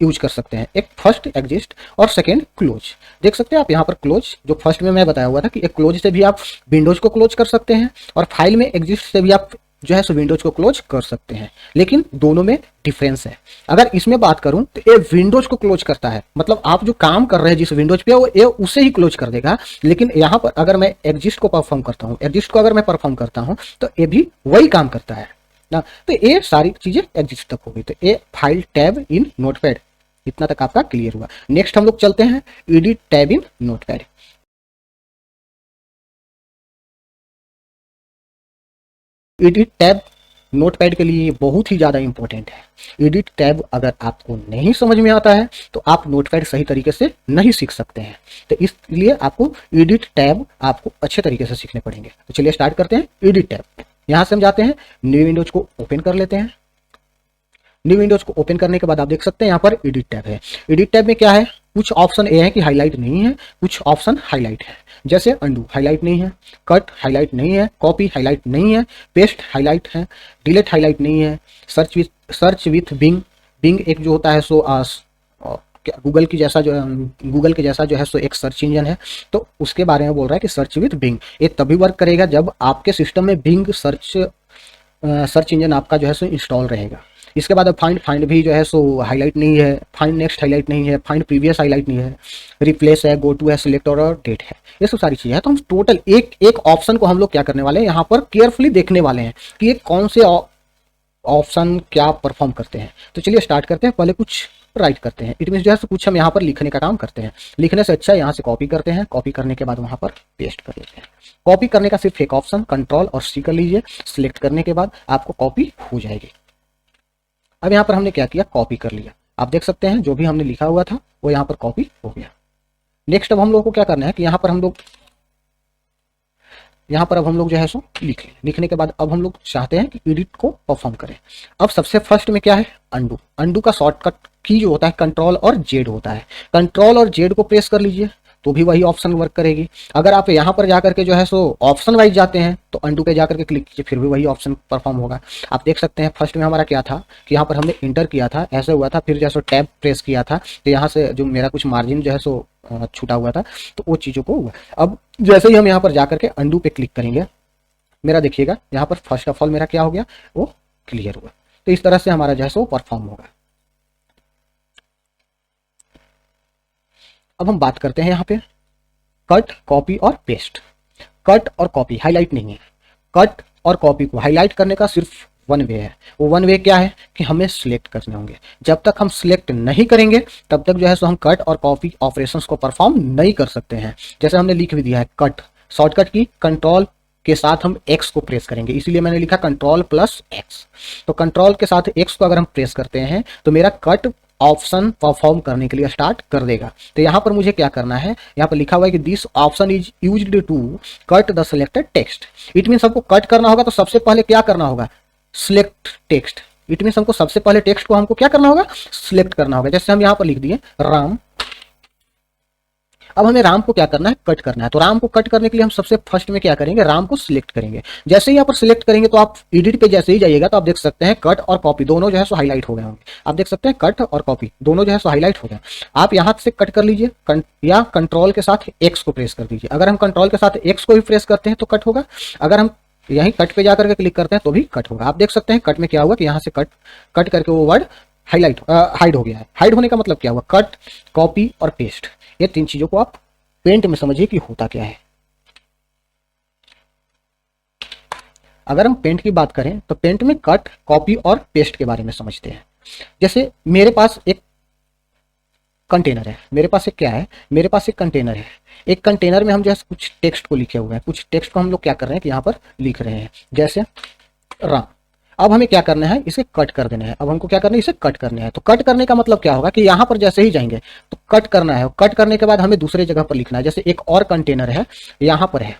यूज कर सकते हैं। एक फर्स्ट एग्जिस्ट और सेकेंड क्लोज। देख सकते हैं आप यहाँ पर क्लोज, जो फर्स्ट में मैं बताया हुआ था कि एक क्लोज से भी आप विंडोज को क्लोज कर सकते हैं और फाइल में एग्जिस्ट से भी आप जो है सो विंडोज को क्लोज कर सकते हैं। लेकिन दोनों में डिफरेंस है। अगर इसमें बात करूं तो ये विंडोज को क्लोज करता है, मतलब आप जो काम कर रहे हैं जिस विंडोज पे वो ये उसे ही क्लोज कर देगा। लेकिन यहाँ पर अगर मैं एग्जिस्ट को परफॉर्म करता हूँ, एग्जिस्ट को अगर मैं परफॉर्म करता हूँ तो ये भी वही काम करता है ना। तो ये सारी चीजें एग्जिस्ट तक हो गई। तो ये फाइल टैब इन नोटपैड, इतना तक आपका क्लियर हुआ। नेक्स्ट हम लोग चलते हैं edit tab in notepad. Edit tab notepad के लिए बहुत ही ज़्यादा इंपॉर्टेंट है। एडिट टैब अगर आपको नहीं समझ में आता है तो आप नोटपैड सही तरीके से नहीं सीख सकते हैं। तो इसलिए आपको एडिट टैब आपको अच्छे तरीके से सीखने पड़ेंगे। तो चलिए स्टार्ट करते हैं एडिट टैब। यहाँ से हम जाते हैं, न्यू विंडोज को ओपन कर लेते हैं। न्यू विंडोज को ओपन करने के बाद आप देख सकते हैं यहाँ पर एडिट टैब है। एडिट टैब में क्या है, कुछ ऑप्शन ये है कि हाईलाइट नहीं है, कुछ ऑप्शन हाईलाइट है। जैसे अंडू हाईलाइट नहीं है, कट हाईलाइट नहीं है, कॉपी हाईलाइट नहीं है, पेस्ट हाईलाइट है, डिलीट हाईलाइट नहीं है, सर्च विथ बिंग। बिंग एक जो होता है सो गूगल के जैसा जो है सो एक सर्च इंजन है, तो उसके बारे में बोल रहा है कि सर्च विथ बिंग। ये तभी वर्क करेगा जब आपके सिस्टम में बिंग सर्च इंजन आपका जो है सो इंस्टॉल रहेगा। इसके बाद अब फाइंड भी जो है सो हाईलाइट नहीं है, फाइंड नेक्स्ट हाईलाइट नहीं है, फाइंड प्रीवियस हाईलाइट नहीं है, रिप्लेस है, गो टू है, सिलेक्ट और डेट है। ये सब सारी चीज़ें हैं। तो हम टोटल एक एक ऑप्शन को हम लोग क्या करने वाले हैं, यहाँ पर केयरफुली देखने वाले हैं कि ये कौन से ऑप्शन क्या परफॉर्म करते हैं। तो चलिए स्टार्ट करते हैं। पहले कुछ राइट करते हैं, इट मीन जो है कुछ हम यहाँ पर लिखने का काम करते हैं। लिखने से अच्छा यहाँ से कॉपी करते हैं, कॉपी करने के बाद वहाँ पर पेस्ट कर देते हैं। कॉपी करने का सिर्फ एक ऑप्शन कंट्रोल और सी कर लीजिए। सिलेक्ट करने के बाद आपको कॉपी हो जाएगी। अब यहाँ पर हमने क्या किया, कॉपी कर लिया। आप देख सकते हैं जो भी हमने लिखा हुआ था वो यहाँ पर कॉपी हो गया। नेक्स्ट अब हम लोग को क्या करना है कि यहाँ पर अब हम लोग जो है सो लिख लें। लिखने के बाद अब हम लोग चाहते हैं कि एडिट को परफॉर्म करें। अब सबसे फर्स्ट में क्या है, अंडू। अंडू का शॉर्टकट की जो होता है कंट्रोल और जेड होता है। कंट्रोल और जेड को प्रेस कर लीजिए तो भी वही ऑप्शन वर्क करेगी। अगर आप यहाँ पर जाकर के जो है सो ऑप्शन वाइज जाते हैं तो अंडू पे जाकर के क्लिक कीजिए, फिर भी वही ऑप्शन परफॉर्म होगा। आप देख सकते हैं फर्स्ट में हमारा क्या था कि यहाँ पर हमने इंटर किया था, ऐसे हुआ था, फिर जैसे टैब प्रेस किया था तो यहाँ से जो मेरा कुछ मार्जिन जो है सो छूटा हुआ था, तो वो चीज़ों को हुआ। अब जैसे ही हम यहाँ पर जाकर के अंडू पे क्लिक करेंगे, मेरा देखिएगा यहाँ पर फर्स्ट ऑफ ऑल मेरा क्या हो गया, वो क्लियर हुआ। तो इस तरह से हमारा जो है सो परफॉर्म होगा। अब हम बात करते हैं यहाँ पे कट, कॉपी और पेस्ट। कट और कॉपी हाईलाइट नहीं है। कट और कॉपी को हाईलाइट करने का सिर्फ वन वे है। वो वन वे क्या है कि हमें सिलेक्ट करने होंगे। जब तक हम सिलेक्ट नहीं करेंगे तब तक जो है सो हम कट और कॉपी ऑपरेशंस को परफॉर्म नहीं कर सकते हैं। जैसे हमने लिख भी दिया है कट, शॉर्टकट की कंट्रोल के साथ हम एक्स को प्रेस करेंगे, इसीलिए मैंने लिखा कंट्रोल प्लस एक्स। तो कंट्रोल के साथ एक्स को अगर हम प्रेस करते हैं तो मेरा कट ऑप्शन परफॉर्म करने के लिए स्टार्ट कर देगा। तो यहाँ पर मुझे क्या करना है, यहाँ पर लिखा हुआ है कि this option is used to cut the selected text. It means हमको कट करना होगा तो सबसे पहले क्या करना होगा, सिलेक्ट टेक्स्ट। इट मीन्स हमको सबसे पहले टेक्स्ट को हमको क्या करना होगा, सिलेक्ट करना होगा। जैसे हम यहाँ पर लिख दिए राम। अब हमें राम को क्या करना है, कट करना है। तो राम को कट करने के लिए हम सबसे फर्स्ट में क्या करेंगे, राम को सिलेक्ट करेंगे। जैसे ही यहाँ पर सिलेक्ट करेंगे तो आप एडिट पे जैसे ही जाइएगा तो आप देख सकते हैं कट और कॉपी दोनों जो है सो हाईलाइट हो गए होंगे। आप देख सकते हैं कट और कॉपी दोनों जो है सो हाईलाइट हो गए। आप यहाँ से कट कर लीजिए या कंट्रोल के साथ एक्स को प्रेस कर दीजिए। अगर हम कंट्रोल के साथ एक्स को भी प्रेस करते हैं तो कट होगा, अगर हम यहीं कट पे जाकर के क्लिक करते हैं तो भी कट होगा। आप देख सकते हैं कट में क्या हुआ कि यहाँ से कट करके वो वर्ड हाइड हो गया है। हाइड होने का मतलब क्या हुआ, कट, कॉपी और पेस्ट, ये तीन चीजों को आप पेंट में समझिए कि होता क्या है। अगर हम पेंट की बात करें तो पेंट में कट, कॉपी और पेस्ट के बारे में समझते हैं। जैसे मेरे पास एक कंटेनर है, मेरे पास एक क्या है, मेरे पास एक कंटेनर है। एक कंटेनर में हम जैसे कुछ टेक्स्ट को लिखे हुए हैं, कुछ टेक्स्ट को हम लोग क्या कर रहे हैं कि यहाँ पर लिख रहे हैं, जैसे राम। अब हमें क्या करना है, इसे कट कर देना है। अब हमको क्या करना है, इसे कट करना है। तो कट करने का मतलब क्या होगा कि यहाँ पर जैसे ही जाएंगे तो कट करना है। कट करने के बाद हमें दूसरे जगह पर लिखना है। जैसे एक और कंटेनर है, यहाँ पर है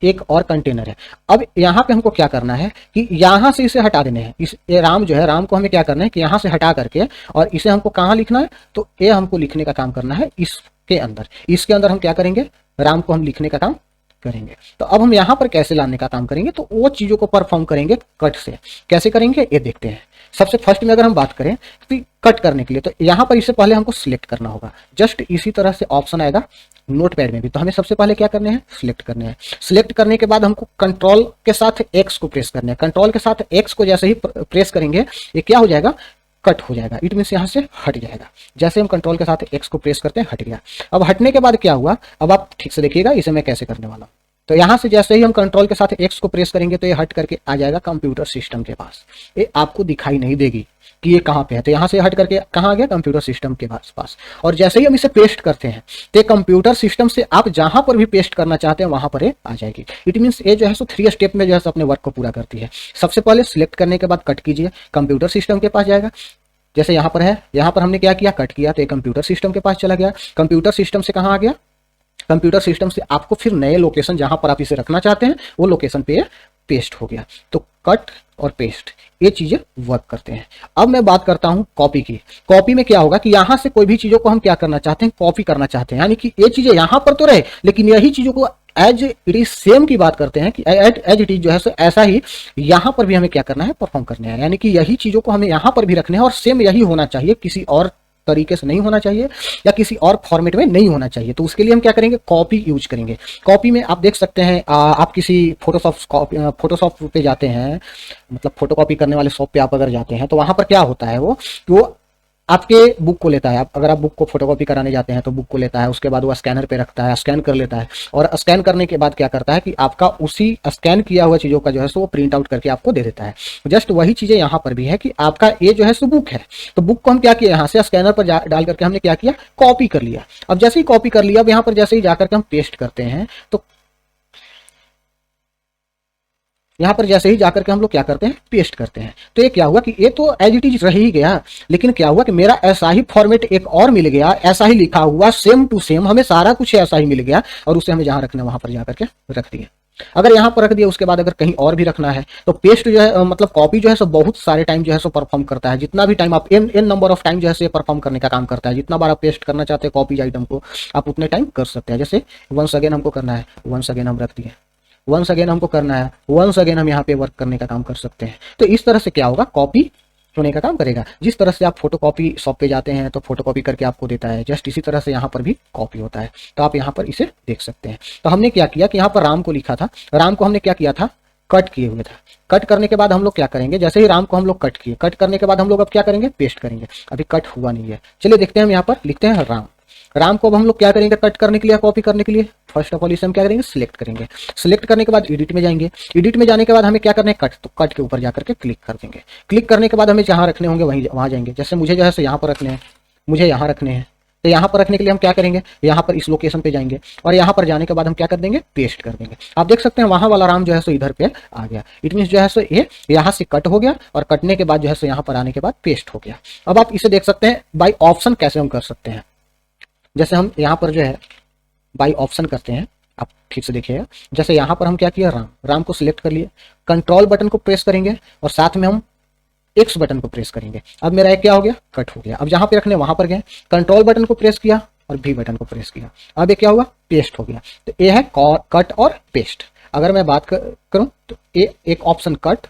एक और कंटेनर है। अब यहाँ पे हमको क्या करना है कि यहाँ से इसे हटा देने हैं। इस ये राम जो है, राम को हमें क्या करना है कि यहाँ से हटा करके और इसे हमको कहाँ लिखना है, तो ये हमको लिखने का काम करना है इसके अंदर। इसके अंदर हम क्या करेंगे, राम को हम लिखने का काम करेंगे। तो अब हम यहाँ पर कैसे लाने का काम करेंगे, तो वो चीजों को परफॉर्म करेंगे कट से। कैसे करेंगे ये देखते हैं। सबसे फर्स्ट में अगर हम बात करें तो कट करने के लिए तो यहाँ पर इससे पहले हमको सिलेक्ट करना होगा। जस्ट इसी तरह से ऑप्शन आएगा नोटपैड में भी, तो हमें सबसे पहले क्या करने हैं, सिलेक्ट करने हैं। सिलेक्ट करने के बाद हमको कंट्रोल के साथ एक्स को प्रेस करना है। कंट्रोल के साथ एक्स को जैसे ही प्रेस करेंगे ये क्या हो जाएगा, कट हो जाएगा। इट मीन्स यहाँ से हट जाएगा। जैसे हम कंट्रोल के साथ एक्स को प्रेस करते हैं हट गया। अब हटने के बाद क्या हुआ, अब आप ठीक से देखिएगा इसे मैं कैसे करने वाला हूँ। तो यहाँ से जैसे ही हम कंट्रोल के साथ एक्स को प्रेस करेंगे तो ये हट करके आ जाएगा कंप्यूटर सिस्टम के पास। ये आपको दिखाई नहीं देगी कि ये कहाँ पे है। तो यहाँ से हट करके कहाँ आ गया, कंप्यूटर सिस्टम के पास। और जैसे ही हम इसे पेस्ट करते हैं तो कंप्यूटर सिस्टम से आप जहां पर भी पेस्ट करना चाहते हैं वहां पर ये आ जाएगी। इट मीन्स ये जो है सो 3 स्टेप में जो है सो अपने वर्क को पूरा करती है। सबसे पहले सिलेक्ट करने के बाद कट कीजिए, कंप्यूटर सिस्टम के पास जाएगा। जैसे यहाँ पर है, यहाँ पर हमने क्या किया, कट किया, तो ये कंप्यूटर सिस्टम के पास चला गया। कंप्यूटर सिस्टम से कहाँ आ गया, कंप्यूटर सिस्टम से आपको फिर नए लोकेशन जहां पर आप इसे रखना चाहते हैं वो लोकेशन पे पेस्ट हो गया। तो कट और पेस्ट ये चीजें वर्क करते हैं। अब मैं बात करता हूं कॉपी की। कॉपी में क्या होगा कि यहां से कोई भी चीजों को हम क्या करना चाहते हैं, कॉपी करना चाहते हैं। यानी कि ये चीजें यहां पर तो रहे लेकिन यही चीजों को एज इट इज सेम की बात करते हैं कि एज इट इज जो है सो ऐसा ही यहां पर भी हमें क्या करना है, परफॉर्म करना है। यानी कि यही चीजों को हमें यहां पर भी रखना है और सेम यही होना चाहिए, किसी और तरीके से नहीं होना चाहिए या किसी और फॉर्मेट में नहीं होना चाहिए। तो उसके लिए हम क्या करेंगे, कॉपी यूज करेंगे। कॉपी में आप देख सकते हैं, आप किसी फोटोशॉप पे जाते हैं, मतलब फोटोकॉपी करने वाले शॉप पे आप अगर जाते हैं तो वहां पर क्या होता है, वो आपके बुक को लेता है। अगर आप बुक को फोटोकॉपी कराने जाते हैं तो बुक को लेता है, उसके बाद वो स्कैनर पे रखता है, स्कैन कर लेता है और स्कैन करने के बाद क्या करता है कि आपका उसी स्कैन किया हुआ चीजों का जो है सो वो प्रिंट आउट करके आपको दे देता है। जस्ट वही चीजें यहाँ पर भी है कि आपका ये जो है सो बुक है, तो बुक को हम क्या किया, यहाँ से स्कैनर पर डाल करके हमने क्या किया, कॉपी कर लिया। अब जैसे ही कॉपी कर लिया, अब यहाँ पर जैसे ही जाकर के हम पेस्ट करते हैं तो यहाँ पर जैसे ही जाकर के हम लोग क्या करते हैं, पेस्ट करते हैं। तो ये क्या हुआ कि ये तो एज इट इज रह ही गया, लेकिन क्या हुआ कि मेरा ऐसा ही फॉर्मेट एक और मिल गया, ऐसा ही लिखा हुआ सेम टू सेम, हमें सारा कुछ ऐसा ही मिल गया और उसे हमें जहां रखना है वहां पर जाकर के रख दिया। अगर यहाँ पर रख दिया उसके बाद अगर कहीं और भी रखना है तो पेस्ट जो है मतलब कॉपी जो है सो बहुत सारे टाइम जो है सो परफॉर्म करता है। जितना भी टाइम आप एन नंबर ऑफ टाइम जो है सो परफॉर्म करने का काम करता है। जितना बार आप पेस्ट करना चाहते हैं कॉपी आइटम को आप उतने टाइम कर सकते हैं। जैसे वंस अगेन हमको करना है, वंस अगेन हम रख दिए, वंस अगेन हमको करना है, वंस अगेन हम यहाँ पे वर्क करने का काम कर सकते हैं। तो इस तरह से क्या होगा, कॉपी होने का काम करेगा। जिस तरह से आप फोटोकॉपी शॉप पे जाते हैं तो फोटोकॉपी करके आपको देता है, जस्ट इसी तरह से यहाँ पर भी कॉपी होता है। तो आप यहाँ पर इसे देख सकते हैं। तो हमने क्या किया कि यहाँ पर राम को लिखा था, राम को हमने क्या किया था, कट किए हुए था। कट करने के बाद हम लोग क्या करेंगे, जैसे ही राम को हम लोग कट किए, कट करने के बाद हम लोग अब क्या करेंगे, पेस्ट करेंगे। अभी कट हुआ नहीं है, चलिए देखते हैं। हम यहाँ पर लिखते हैं राम। राम को अब हम लोग क्या करेंगे कट करने के लिए, कॉपी करने के लिए? फर्स्ट ऑफ ऑल इसे हम क्या करेंगे, सिलेक्ट करेंगे। सिलेक्ट करने के बाद एडिट में जाएंगे। एडिट में जाने के बाद हमें क्या करना है, कट। तो कट के ऊपर जाकर के क्लिक कर देंगे। क्लिक करने के बाद हमें जहां रखने होंगे वहीं वहां जाएंगे। जैसे मुझे जो है यहाँ पर रखने हैं, मुझे यहाँ रखने हैं, तो यहाँ पर रखने के लिए हम क्या करेंगे, यहाँ पर इस लोकेशन पे जाएंगे और यहाँ पर जाने के बाद हम क्या कर देंगे, पेस्ट कर देंगे। आप देख सकते हैं वहां वाला राम जो है सो इधर पे आ गया। इट मीन जो है सो ये यहाँ से कट हो गया और कटने के बाद जो है सो यहाँ पर आने के बाद पेस्ट हो गया। अब आप इसे देख सकते हैं बाई ऑप्शन कैसे हम कर सकते हैं। जैसे हम यहाँ पर जो है बाई ऑप्शन करते हैं, आप ठीक से देखिएगा। जैसे यहाँ पर हम क्या किया, राम को सिलेक्ट कर लिए, कंट्रोल बटन को प्रेस करेंगे और साथ में हम एक्स बटन को प्रेस करेंगे। अब मेरा एक क्या हो गया, कट हो गया। अब जहां पे रखने वहां पर गए, कंट्रोल बटन को प्रेस किया और भी बटन को प्रेस किया, अब ये क्या हुआ, पेस्ट हो गया। तो ये है कट और पेस्ट। अगर मैं बात करूं तो ये एक ऑप्शन कट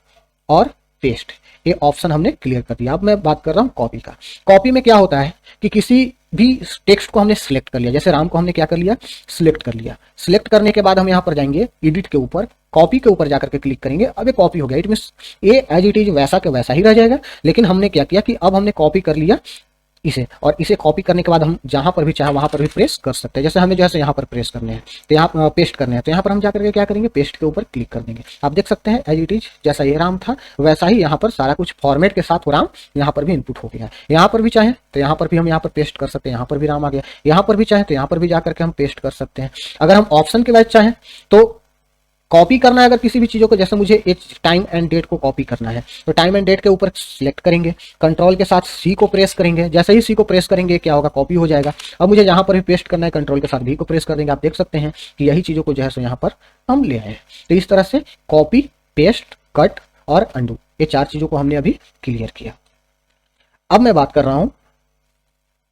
और पेस्ट, ये ऑप्शन हमने क्लियर कर दिया। अब मैं बात कर रहा हूं कॉपी का। कॉपी में क्या होता है कि किसी भी टेक्स्ट को हमने सिलेक्ट कर लिया, जैसे राम को हमने क्या कर लिया, सिलेक्ट कर लिया। सिलेक्ट करने के बाद हम यहाँ पर जाएंगे एडिट के ऊपर, कॉपी के ऊपर जाकर के क्लिक करेंगे। अब ये कॉपी हो गया। इट मींस ये एज इट इज वैसा के वैसा ही रह जाएगा, लेकिन हमने क्या किया कि अब हमने कॉपी कर लिया इसे, और इसे कॉपी करने के बाद हम जहां पर भी चाहे वहां पर भी प्रेस कर सकते हैं। जैसे हमें जो है यहाँ पर प्रेस करने हैं, तो यहाँ पेस्ट करने हैं, तो यहाँ पर हम जाकर के क्या करेंगे, पेस्ट के ऊपर क्लिक कर देंगे। आप देख सकते हैं एज इट इज जैसा ये राम था वैसा ही यहाँ पर सारा कुछ फॉर्मेट के साथ राम यहाँ पर भी इनपुट हो गया है। यहाँ पर भी चाहे तो यहाँ पर भी हम यहाँ पर पेस्ट कर सकते हैं, यहाँ पर भी राम आ गया। यहाँ पर भी चाहे तो यहाँ पर भी जाकर के हम पेस्ट कर सकते हैं। अगर हम ऑप्शन के बाद चाहें तो कॉपी करना है अगर किसी भी चीज़ों को, जैसे मुझे एक टाइम एंड डेट को कॉपी करना है, तो टाइम एंड डेट के ऊपर सिलेक्ट करेंगे, कंट्रोल के साथ सी को प्रेस करेंगे। जैसे ही सी को प्रेस करेंगे क्या होगा, कॉपी हो जाएगा। अब मुझे यहाँ पर भी पेस्ट करना है, कंट्रोल के साथ भी को प्रेस कर देंगे। आप देख सकते हैं कि यही चीज़ों को जो है सो यहाँ पर हम ले आए। तो इस तरह से कॉपी, पेस्ट, कट और अंडू, ये 4 चीज़ों को हमने अभी क्लियर किया। अब मैं बात कर रहा हूँ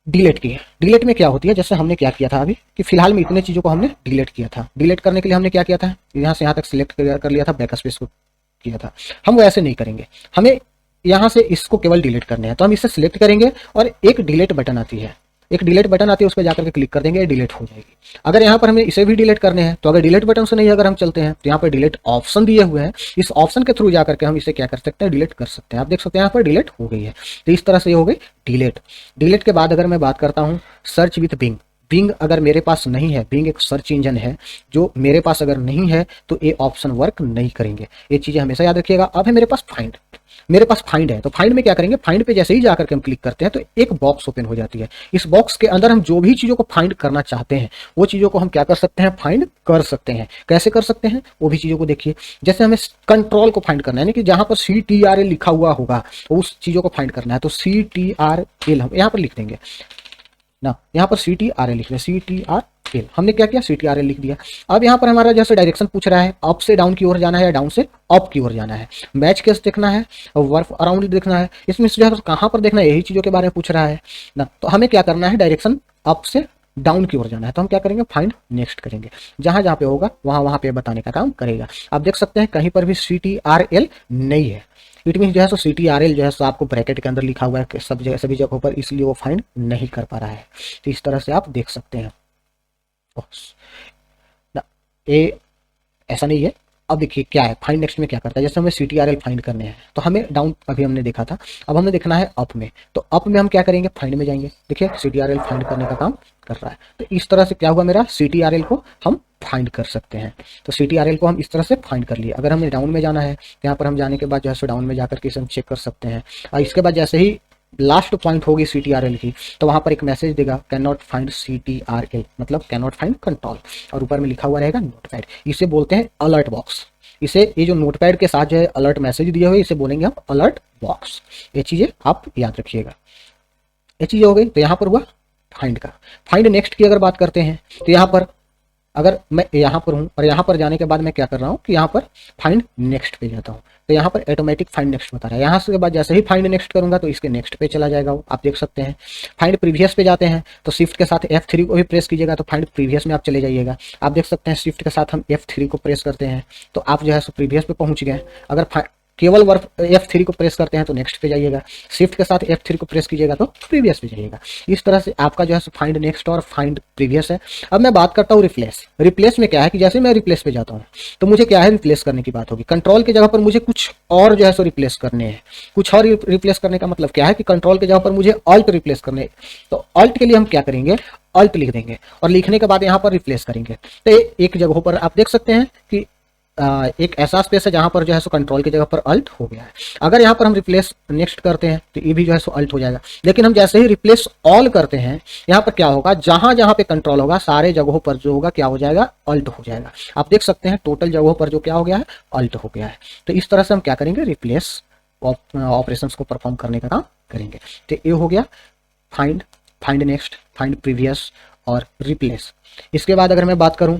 डिलीट की। डिलीट में क्या होती है, जैसे हमने क्या किया था अभी कि फिलहाल में इतने चीज़ों को हमने डिलीट किया था। डिलीट करने के लिए हमने क्या किया था, यहाँ से यहाँ तक सिलेक्ट कर लिया था, बैक स्पेस को किया था। हम वो ऐसे नहीं करेंगे, हमें यहाँ से इसको केवल डिलीट करने हैं। तो हम इसे सिलेक्ट करेंगे और एक डिलीट बटन आती है, एक डिलीट बटन आती है, उस पर जाकर के क्लिक कर देंगे, डिलीट हो जाएगी। अगर यहाँ पर हमें इसे भी डिलीट करने हैं तो अगर डिलीट बटन से नहीं अगर हम चलते हैं तो यहाँ पर डिलीट ऑप्शन दिए हुए हैं, इस ऑप्शन के थ्रू जाकर के हम इसे क्या कर सकते हैं, डिलीट कर सकते हैं। आप देख सकते हैं यहाँ पर डिलीट हो गई है। तो इस तरह से ये हो गई डिलीट। डिलीट के बाद अगर मैं बात करता हूँ सर्च विथ बिंग, बिंग अगर मेरे पास नहीं है, बिंग एक सर्च इंजन है जो मेरे पास अगर नहीं है तो ये ऑप्शन वर्क नहीं करेंगे। ये चीजें हमेशा याद रखिएगा। अब है मेरे पास फाइंड, मेरे पास फाइंड है, तो फाइंड में क्या करेंगे, फाइंड पे जैसे ही जाकर के हम क्लिक करते हैं तो एक बॉक्स ओपन हो जाती है। इस बॉक्स के अंदर हम जो भी चीजों को फाइंड करना चाहते हैं वो चीजों को हम क्या कर सकते हैं, फाइंड कर सकते हैं। कैसे कर सकते हैं वो भी चीजों को देखिए। जैसे हमें कंट्रोल को फाइंड करना है, यानी कि जहां पर CTRL लिखा हुआ होगा उस चीजों को फाइंड करना है, तो CTRL हम यहाँ पर लिख देंगे ना, यहाँ पर CTRL लिख दें, CTRL हमने क्या किया, CTRL लिख दिया। अब यहाँ पर हमारा जैसे डायरेक्शन पूछ रहा है, अप से डाउन की ओर जाना है या डाउन से अप की ओर जाना है, मैच केस देखना है, वर्क अराउंड देखना है, इसमें जो है कहाँ पर देखना है यही चीज़ों के बारे में पूछ रहा है ना। तो हमें क्या करना है, डायरेक्शन अप से डाउन की ओर जाना है, तो हम क्या करेंगे, फाइंड नेक्स्ट करेंगे। जहां जहां पे होगा वहां पे बताने का काम करेगा। आप देख सकते हैं कहीं पर भी CTRL नहीं है, इट मीन जो है सो CTRL जो है सो आपको ब्रैकेट के अंदर लिखा हुआ है सब जगह सभी जगहों पर, इसलिए वो फाइंड नहीं कर पा रहा है। तो इस तरह से आप देख सकते हैं। ये ऐसा नहीं है। अब देखिए क्या है, फाइंड नेक्स्ट में क्या करता है, जैसे हमें CTRL फाइंड करने हैं तो हमें डाउन अभी हमने देखा था, अब हमें देखना है अप में, तो अप में हम क्या करेंगे, फाइंड में जाएंगे। देखिए CTRL फाइंड करने का काम कर रहा है। तो इस तरह से क्या हुआ, मेरा CTRL को हम फाइंड कर सकते हैं। तो CTRL को हम इस तरह से फाइंड कर लिए। अगर हमें डाउन में जाना है तो यहाँ पर हम जाने के बाद जो है डाउन में जाकर के इसे हम चेक कर सकते हैं। और इसके बाद जैसे ही लास्ट पॉइंट होगी CTRL की तो वहां पर एक मैसेज देगा, कैन नॉट फाइंड CTRL, मतलब कैन नॉट फाइंड कंट्रोल, और ऊपर में लिखा हुआ रहेगा नोटपैड। इसे बोलते हैं अलर्ट बॉक्स। इसे ये जो नोटपैड के साथ जो है अलर्ट मैसेज दिए हुए, इसे बोलेंगे हम अलर्ट बॉक्स। ये चीजें आप याद रखिएगा। ये चीजें हो गई। तो यहाँ पर हुआ फाइंड का। फाइंड नेक्स्ट की अगर बात करते हैं तो यहाँ पर अगर मैं यहाँ पर हूँ और यहाँ पर जाने के बाद मैं क्या कर रहा हूँ कि यहाँ पर फाइंड नेक्स्ट पे जाता हूँ, तो यहाँ पर ऑटोमेटिक फाइंड नेक्स्ट बता रहा है। यहाँ से बाद जैसे ही फाइंड नेक्स्ट करूंगा तो इसके नेक्स्ट पे चला जाएगा वो, आप देख सकते हैं। फाइंड प्रीवियस पे जाते हैं तो शिफ्ट के साथ F3 को भी प्रेस कीजिएगा तो फाइंड प्रीवियस में आप चले जाइएगा। आप देख सकते हैं शिफ्ट के साथ हम F3 को प्रेस करते हैं तो आप जो है सो प्रीवियस पे पहुंच गए। अगर केवल वर्क F3 को प्रेस करते हैं तो नेक्स्ट पे जाइएगा, शिफ्ट के साथ F3 को प्रेस कीजिएगा तो प्रीवियस पे जाइएगा। इस तरह से आपका जो है फाइंड नेक्स्ट और फाइंड प्रीवियस है। अब मैं बात करता हूँ रिप्लेस। रिप्लेस में क्या है कि जैसे मैं रिप्लेस पे जाता हूँ तो मुझे क्या है, रिप्लेस करने की बात होगी। कंट्रोल की जगह पर मुझे कुछ और जो है सो रिप्लेस करने हैं। कुछ और रिप्लेस करने का मतलब क्या है कि कंट्रोल की जगह पर मुझे ऑल्ट रिप्लेस करने, तो ऑल्ट के लिए हम क्या करेंगे, अल्ट लिख देंगे और लिखने के बाद यहाँ पर रिप्लेस करेंगे। तो एक जगहों पर आप देख सकते हैं कि एक ऐसा स्पेस है जहां पर जो है सो कंट्रोल की जगह पर अल्ट हो गया है। अगर यहाँ पर हम रिप्लेस नेक्स्ट करते हैं तो ये भी जो है सो अल्ट हो जाएगा। लेकिन हम जैसे ही रिप्लेस ऑल करते हैं यहाँ पर क्या होगा, जहां जहां पे कंट्रोल होगा सारे जगहों पर जो होगा क्या हो जाएगा, अल्ट हो जाएगा। आप देख सकते हैं टोटल जगहों पर जो क्या हो गया है, अल्ट हो गया है। तो इस तरह से हम क्या करेंगे, रिप्लेस ऑपरेशंस को परफॉर्म करने का काम करेंगे। तो ये हो गया find, find next, find previous और रिप्लेस। इसके बाद अगर मैं बात करूं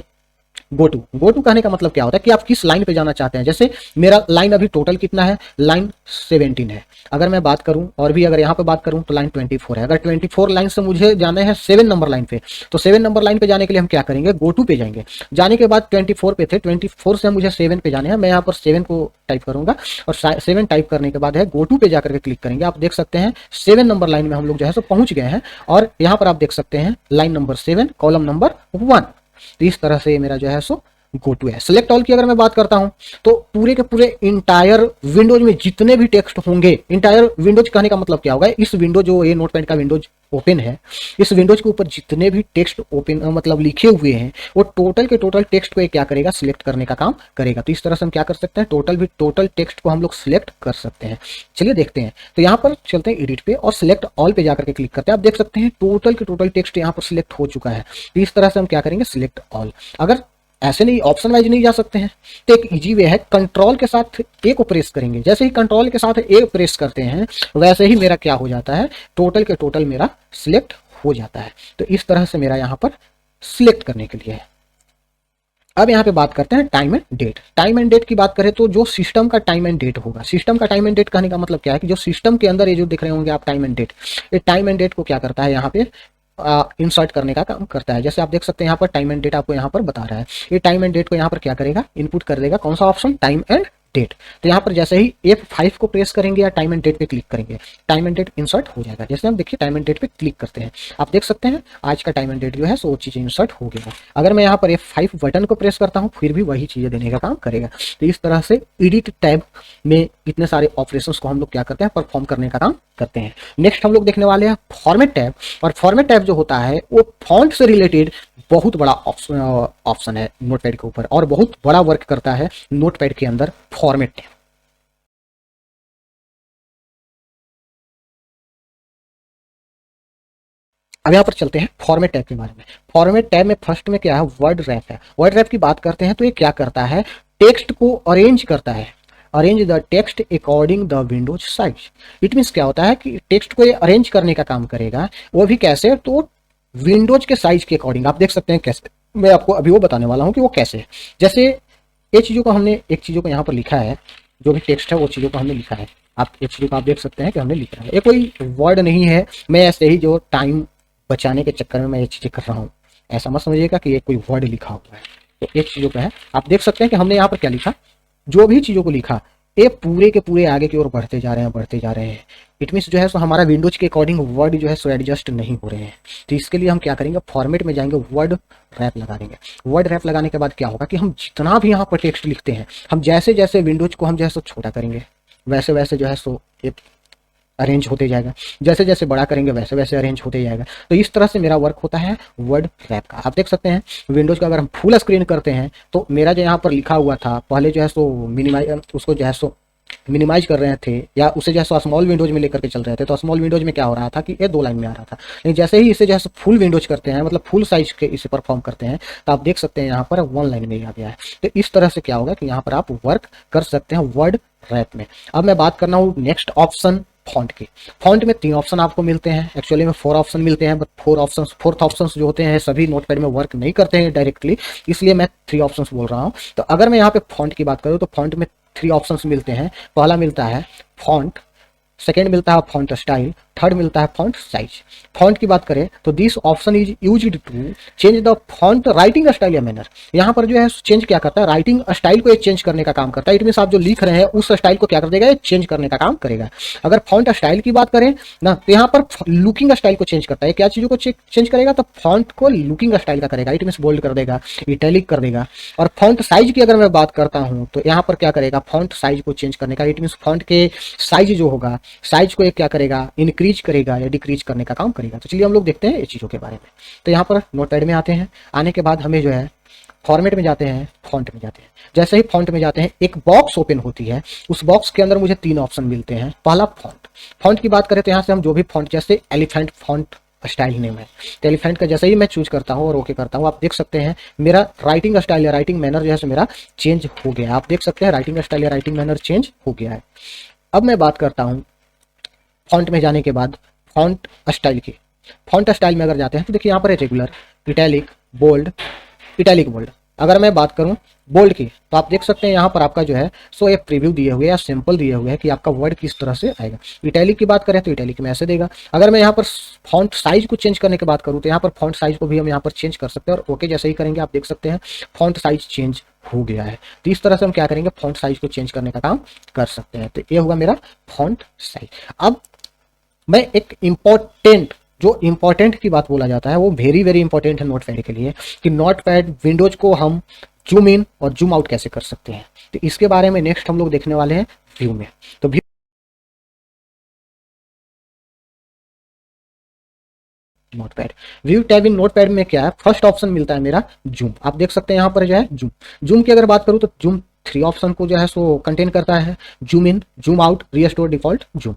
गो टू कहने का मतलब क्या होता है कि आप किस लाइन पे जाना चाहते हैं। जैसे मेरा लाइन अभी टोटल कितना है, लाइन 17 है। अगर मैं बात करूं और भी अगर यहाँ पे बात करूं तो लाइन 24 है। अगर 24 लाइन से मुझे जाना है 7 नंबर लाइन पे, तो 7 नंबर लाइन पे जाने के लिए हम क्या करेंगे, गो टू पे जाएंगे। जाने के बाद 24 पे थे, 24 से मुझे 7 पे जाने हैं, मैं यहाँ पर 7 को टाइप करूंगा और 7 टाइप करने के बाद है गो टू पे जाकर के क्लिक करेंगे। आप देख सकते हैं 7 नंबर लाइन में हम लोग जो है सो पहुंच गए हैं और यहाँ पर आप देख सकते हैं लाइन नंबर 7 कॉलम नंबर 1। तो इस तरह से मेरा जो है सो गो टू है। सिलेक्ट ऑल की अगर मैं बात करता हूं तो पूरे के पूरे इंटायर विंडोज में जितने भी टेक्स्ट होंगे, इंटायर विंडोज कहने का मतलब क्या होगा, इस विंडो जो ये नोटपैड का विंडोज ओपन है, इस विंडोज के ऊपर जितने भी टेक्स्ट ओपन मतलब लिखे हुए हैं वो टोटल के टोटल टेक्स्ट को क्या करेगा, सिलेक्ट करने का काम करेगा। तो इस तरह से हम क्या कर सकते हैं, टोटल टेक्स्ट को हम लोग सिलेक्ट कर सकते हैं। चलिए देखते हैं। तो यहाँ पर चलते हैं एडिट पे और सिलेक्ट ऑल पे जाकर के क्लिक करते हैं। आप देख सकते हैं टोटल के टोटल टेक्स्ट यहाँ पर सिलेक्ट हो चुका है। तो इस तरह से हम क्या करेंगे, सिलेक्ट ऑल। अगर ऐसे नहीं ऑप्शन वाइज नहीं जा सकते हैं तो एक इजी वे है, कंट्रोल के साथ ए को प्रेस करेंगे। जैसे ही कंट्रोल के साथ ए प्रेस करते हैं वैसे ही मेरा क्या हो जाता है, टोटल के टोटल मेरा सिलेक्ट हो जाता है। तो इस तरह से मेरा यहाँ पर सिलेक्ट करने के लिए है। अब यहाँ पे बात करते हैं time and date. Time and date की बात करें तो जो सिस्टम का टाइम एंड डेट होगा, सिस्टम का टाइम एंड डेट कहने का मतलब क्या है कि जो सिस्टम के अंदर ये जो दिख रहे होंगे आप टाइम एंड डेट, ये टाइम एंड डेट को क्या करता है, यहाँ पे इंसर्ट करने का काम करता है। जैसे आप देख सकते हैं यहाँ पर टाइम एंड डेट आपको यहाँ पर बता रहा है। ये टाइम एंड डेट को यहाँ पर क्या करेगा, इनपुट कर देगा कौन सा ऑप्शन, टाइम एंड डेट। तो यहाँ पर जैसे ही F5 को प्रेस करेंगे या टाइम एंड डेट पे क्लिक करेंगे, टाइम एंड डेट इंसर्ट हो जाएगा। जैसे हम देखिए टाइम एंड डेट पे क्लिक करते हैं, आप देख सकते हैं आज का टाइम एंड डेट जो है सो वो चीज़ इंसर्ट हो गया। अगर मैं यहाँ पर F5 बटन को प्रेस करता हूँ फिर भी वही चीज़ें देने का काम करेगा। तो इस तरह से एडिट टैब में इतने सारे ऑपरेशंस को हम लोग क्या करते हैं, परफॉर्म करने का काम करते हैं। नेक्स्ट हम लोग देखने वाले हैं फॉर्मेट टैब। और फॉर्मेट टैब जो होता है वो फॉन्ट से रिलेटेड बहुत बड़ा ऑप्शन है नोटपैड के ऊपर और बहुत बड़ा वर्क करता है नोटपैड के अंदर फॉर्मेट टैब। अब यहाँ पर चलते हैं फॉर्मेट टैब के बारे में। फॉर्मेट टैब में फर्स्ट में क्या है, वर्ड रैप है। वर्ड रैप की बात करते हैं तो ये क्या करता है, टेक्स्ट को अरेंज करता है। Arrange the text according the Windows size. It means क्या होता है कि टेक्स्ट को ये अरेंज करने का काम करेगा, वो भी कैसे, तो विंडोज के साइज के अकॉर्डिंग। आप देख सकते हैं कैसे, मैं आपको अभी वो बताने वाला हूँ कि वो कैसे है। जैसे ये चीज़ों को हमने एक चीज़ों को यहाँ पर लिखा है, जो भी टेक्स्ट है वो चीज़ों को हमने लिखा है। आप एक चीज़ों को आप देख सकते हैं कि हमने लिखा है, ये कोई वर्ड नहीं है, मैं ऐसे ही जो टाइम बचाने के चक्कर में मैं ये चीज़ें कर रहा हूँ, ऐसा मत समझिएगा कि ये कोई वर्ड लिखा हुआ है। तो एक चीज़ों का है, आप देख सकते हैं कि हमने यहाँ पर क्या लिखा, जो भी चीज़ों को लिखा ये पूरे के पूरे आगे की ओर बढ़ते जा रहे हैं, बढ़ते जा रहे हैं। इट मीन्स जो है सो हमारा विंडोज के अकॉर्डिंग वर्ड जो है सो एडजस्ट नहीं हो रहे हैं। तो इसके लिए हम क्या करेंगे, फॉर्मेट में जाएंगे, वर्ड रैप लगा देंगे। वर्ड रैप लगाने के बाद क्या होगा कि हम जितना भी यहाँ पर टेक्स्ट लिखते हैं, हम जैसे जैसे विंडोज को हम जो है सो छोटा करेंगे वैसे वैसे जो है सो ये अरेंज होते जाएगा, जैसे जैसे बड़ा करेंगे वैसे वैसे अरेंज होते जाएगा। तो इस तरह से मेरा वर्क होता है वर्ड रैप का। आप देख सकते हैं विंडोज का अगर हम फुल स्क्रीन करते हैं तो मेरा जो यहाँ पर लिखा हुआ था पहले जो है सो मिनिमाइज, उसको जो है सो मिनिमाइज कर रहे थे या उसे जो है स्मॉल विंडोज में लेकर के चल रहे थे, तो स्मॉल विंडोज में क्या हो रहा था कि ये 2 लाइन में आ रहा था। लेकिन जैसे ही इसे जो है फुल विंडोज करते हैं, मतलब फुल साइज के इसे परफॉर्म करते हैं, तो आप देख सकते हैं यहाँ पर 1 लाइन में आ गया है। तो इस तरह से क्या होगा कि यहाँ पर आप वर्क कर सकते हैं वर्ड रैप में। अब मैं बात करना हूँ नेक्स्ट ऑप्शन फॉन्ट की। फॉन्ट में 3 ऑप्शन आपको मिलते हैं, एक्चुअली में 4 ऑप्शन मिलते हैं, बट 4th ऑप्शन जो होते हैं सभी नोटपैड में वर्क नहीं करते हैं डायरेक्टली, इसलिए मैं 3 ऑप्शन बोल रहा हूँ। तो अगर मैं यहाँ पे फॉन्ट की बात करूँ तो फॉन्ट में 3 ऑप्शंस मिलते हैं। पहला मिलता है फॉन्ट, सेकेंड मिलता है फॉन्ट स्टाइल, थर्ड मिलता है फॉन्ट साइज। फॉन्ट की बात करें तो this option is used to change the font writing style या मैनर। यहाँ पर जो है चेंज क्या करता है, राइटिंग स्टाइल को चेंज करने का काम करता है। इट मीन्स आप जो लिख रहे हैं उस स्टाइल को क्या कर देगा, चेंज करने का काम करेगा। अगर फॉन्ट स्टाइल की बात करें ना तो यहाँ पर लुकिंग स्टाइल को चेंज करता है। क्या चीज़ों को चेंज करेगा, तो फॉन्ट को लुकिंग स्टाइल का करेगा। इट मीन्स बोल्ड कर देगा, इटैलिक कर देगा। और फॉन्ट साइज की अगर मैं बात करता हूँ तो यहाँ पर क्या करेगा, फॉन्ट साइज को चेंज करने का। इट मीन्स फॉन्ट के साइज जो होगा साइज को एक क्या करेगा, इंक्रीज करेगा या डिक्रीज करने का काम करेगा। तो चलिए हम लोग देखते हैं ये चीज़ों के बारे में। तो यहाँ पर नोटपैड में आते हैं, आने के बाद हमें जो है फॉर्मेट में जाते हैं, फॉन्ट में जाते हैं। जैसे ही फॉन्ट में जाते हैं एक बॉक्स ओपन होती है, उस बॉक्स के अंदर मुझे 3 ऑप्शन मिलते हैं। पहला फॉन्ट, फॉन्ट की बात करें तो यहाँ से हम जो भी फॉन्ट, जैसे एलिफेंट फॉन्ट स्टाइल नेम है, तो एलिफेंट का जैसे ही मैं चूज करता हूँ और ओके करता हूँ, आप देख सकते हैं मेरा राइटिंग स्टाइल या राइटिंग मैनर जो है मेरा चेंज हो गया है। आप देख सकते हैं राइटिंग स्टाइल या राइटिंग मैनर चेंज हो गया है। अब मैं बात करता हूँ फॉन्ट में जाने के बाद फॉन्ट स्टाइल की। फॉन्ट स्टाइल में अगर जाते हैं तो देखिए यहाँ पर है regular, italic, bold, italic bold. अगर मैं बात करूं बोल्ड की तो आप देख सकते हैं यहाँ पर आपका जो है सो एक प्रीव्यू दिए हुए या सिंपल दिए हुए है कि आपका वर्ड किस तरह से आएगा। इटैलिक की बात करें तो इटैलिक में ऐसे देगा। अगर मैं यहाँ पर फॉन्ट साइज को चेंज करने की बात करूँ तो यहाँ पर फॉन्ट साइज को भी हम यहाँ पर चेंज कर सकते हैं और ओके जैसे ही करेंगे आप देख सकते हैं फॉन्ट साइज चेंज हो गया है। तो इस तरह से हम क्या करेंगे, फॉन्ट साइज को चेंज करने का काम कर सकते हैं। तो ये होगा मेरा फॉन्ट साइज। अब मैं एक इम्पोर्टेंट, जो इम्पोर्टेंट की बात बोला जाता है वो वेरी वेरी इंपॉर्टेंट है नोटपैड के लिए, कि नोटपैड विंडोज को हम जूम इन और जूम आउट कैसे कर सकते हैं। तो इसके बारे में नेक्स्ट हम लोग देखने वाले हैं व्यू में। तो view notepad, view tab in notepad में क्या है, फर्स्ट ऑप्शन मिलता है मेरा जूम। आप देख सकते हैं यहाँ पर जो है जूम। जूम की अगर बात करूँ तो जूम 3 ऑप्शन को जो है सो कंटेन करता है, zoom in, zoom out, restore default zoom.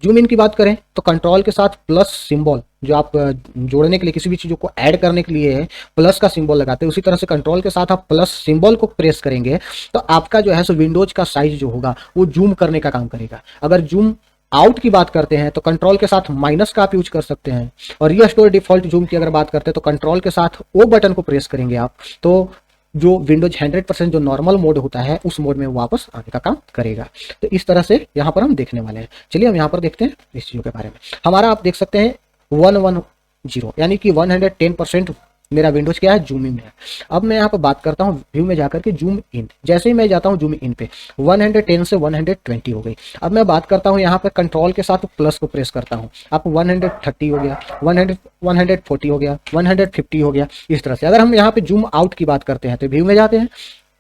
Zoom in की बात करें तो कंट्रोल के साथ प्लस सिंबल, जो आप जोड़ने के लिए किसी भी चीज़ों को ऐड करने के लिए है प्लस का सिंबल लगाते हैं, उसी तरह से कंट्रोल के साथ आप प्लस सिंबल को प्रेस करेंगे तो आपका जो है सो विंडोज का साइज जो होगा वो जूम करने का काम करेगा। अगर जूम आउट की बात करते हैं तो कंट्रोल के साथ माइनस का आप यूज कर सकते हैं। और रिस्टोर डिफॉल्ट जूम की अगर बात करते हैं तो कंट्रोल के साथ ओ बटन को प्रेस करेंगे आप तो जो विंडोज 100% जो नॉर्मल मोड होता है उस मोड में वापस आने का काम करेगा। तो इस तरह से यहाँ पर हम देखने वाले हैं। चलिए हम यहाँ पर देखते हैं इस चीज़ों के बारे में। हमारा आप देख सकते हैं 110 यानी कि 110% मेरा विंडोज क्या है, जूम इन है। अब मैं यहाँ पर बात करता हूँ व्यू में जाकर के जूम इन। जैसे ही मैं जाता हूँ जूम इन पे 110 से 120 हो गई। अब मैं बात करता हूँ यहाँ पर कंट्रोल के साथ प्लस को प्रेस करता हूँ, आप 130 हो गया, 140 हो गया, 150 हो गया, इस तरह से। अगर हम यहाँ पे जूम आउट की बात करते हैं तो व्यू में जाते हैं,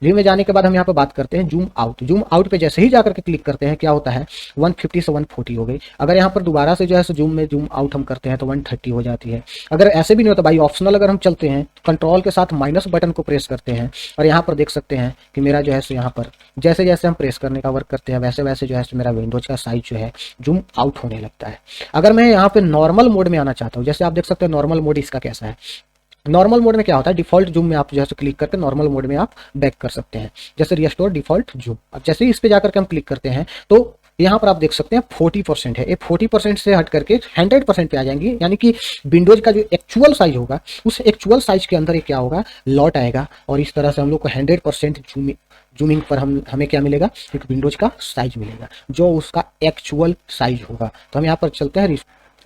व्यू में जाने के बाद हम यहाँ पे बात करते हैं जूम आउट। जूम आउट पे जैसे ही जाकर के क्लिक करते हैं क्या होता है, 150 से 140 हो गई। अगर यहाँ पर दोबारा से जो है जूम में जूम आउट हम करते हैं तो 130 हो जाती है। अगर ऐसे भी नहीं होता भाई ऑप्शनल, अगर हम चलते हैं कंट्रोल के साथ माइनस बटन को प्रेस करते हैं और यहाँ पर देख सकते हैं कि मेरा जो है यहाँ पर जैसे जैसे हम प्रेस करने का वर्क करते हैं वैसे वैसे जो है मेरा विंडोज का साइज जो है जूम आउट होने लगता है। अगर मैं यहाँ पे नॉर्मल मोड में आना चाहता हूँ, जैसे आप देख सकते हैं नॉर्मल मोड इसका कैसा है। नॉर्मल मोड में क्या होता है, डिफॉल्ट जूम में आप जैसे क्लिक करके नॉर्मल मोड में आप बैक कर सकते हैं, जैसे रिस्टोर डिफॉल्ट जूम। अब जैसे ही इस पे जाकर के हम क्लिक करते हैं तो यहाँ पर आप देख सकते हैं 40% है, ये 40% से हट करके 100% पे आ जाएंगी, यानी कि विंडोज का जो एक्चुअल साइज होगा उस एक्चुअल साइज के अंदर ये क्या होगा, लौट आएगा। और इस तरह से हम लोग को 100% जूमिंग पर हम हमें क्या मिलेगा, एक विंडोज का साइज मिलेगा जो उसका एक्चुअल साइज होगा। तो हम यहाँ पर चलते हैं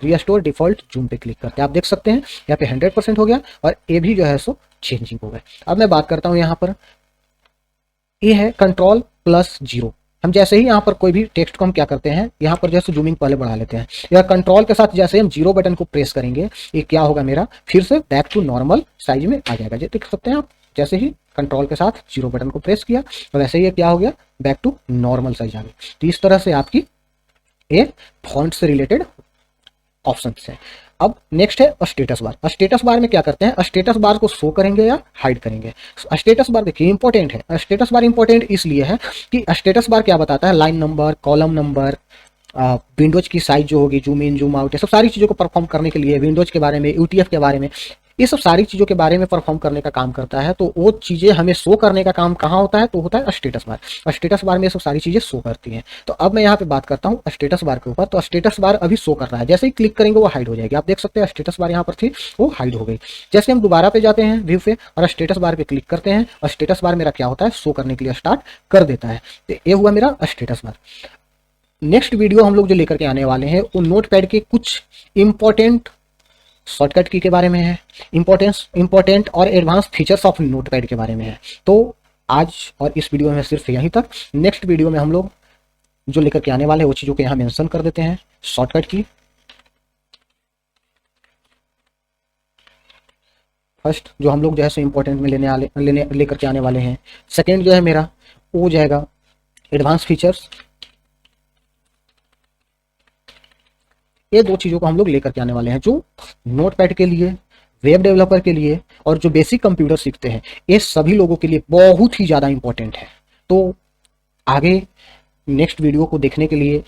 रिस्टोर डिफॉल्ट जूम पे क्लिक करते हैं, आप देख सकते हैं यहाँ पे 100% हो गया और ये भी जो है सो चेंजिंग हो गया। अब मैं बात करता हूँ यहाँ पर ये है कंट्रोल प्लस 0। हम जैसे ही यहाँ पर कोई भी टेक्स्ट को हम क्या करते हैं, यहाँ पर जैसे जूमिंग पहले बढ़ा लेते हैं, या कंट्रोल के साथ जैसे हम 0 बटन को प्रेस करेंगे ये क्या होगा, मेरा फिर से बैक टू नॉर्मल साइज में आ जाएगा। देख सकते हैं आप, जैसे ही कंट्रोल के साथ 0 बटन को प्रेस किया तो वैसे ही क्या हो गया, बैक टू नॉर्मल साइज आ गया। तो इस तरह से आपकी ये फॉन्ट से रिलेटेड ऑप्शन है। अब नेक्स्ट है स्टेटस बार। स्टेटस बार में क्या करते हैं, स्टेटस बार को शो करेंगे या हाइड करेंगे। स्टेटस बार देखिए इंपॉर्टेंट है। स्टेटस बार इंपॉर्टेंट इसलिए है कि स्टेटस बार क्या बताता है, line number, column number, Windows की साइज जो होगी, जूम इन जूम आउट, ये सब सारी चीज़ों को परफॉर्म करने के लिए, विंडोज के बारे में, यूटीएफ के बारे में, ये सब सारी चीज़ों के बारे में परफॉर्म करने का काम करता है। तो वो चीज़ें हमें शो करने का काम कहाँ होता है, तो होता है स्टेटस बार। स्टेटस बार में ये सब सारी चीज़ें शो करती हैं। तो अब मैं यहाँ पे बात करता हूँ स्टेटस बार के ऊपर। तो स्टेटस बार अभी शो कर रहा है, जैसे ही क्लिक करेंगे वो हाइड हो जाएगी। आप देख सकते हैं स्टेटस बार यहाँ पर थी, वो हाइड हो गई। जैसे हम दोबारा पे जाते हैं व्यू पे और स्टेटस बार पे क्लिक करते हैं और स्टेटस बार मेरा क्या होता है, शो करने के लिए स्टार्ट कर देता है। तो ये हुआ मेरा स्टेटस बार। नेक्स्ट वीडियो हम लोग जो लेकर के आने वाले हैं वो नोटपैड के कुछ इंपॉर्टेंट शॉर्टकट की के बारे में है, इंपॉर्टेंट और एडवांस फीचर्स ऑफ नोटपैड के बारे में है। तो आज और इस वीडियो में सिर्फ यहीं तक। नेक्स्ट वीडियो में हम लोग जो लेकर के आने वाले हैं वो चीज़ों को यहाँ मेंशन कर देते हैं। शॉर्टकट की फर्स्ट जो हम लोग जो है सो इंपॉर्टेंट में लेकर के आने वाले हैं। सेकेंड जो है मेरा वो जाएगा एडवांस फीचर्स। ये दो चीज़ों को हम लोग लेकर के आने वाले हैं, जो नोटपैड के लिए, वेब डेवलपर के लिए और जो बेसिक कंप्यूटर सीखते हैं, ये सभी लोगों के लिए बहुत ही ज़्यादा इंपॉर्टेंट है। तो आगे नेक्स्ट वीडियो को देखने के लिए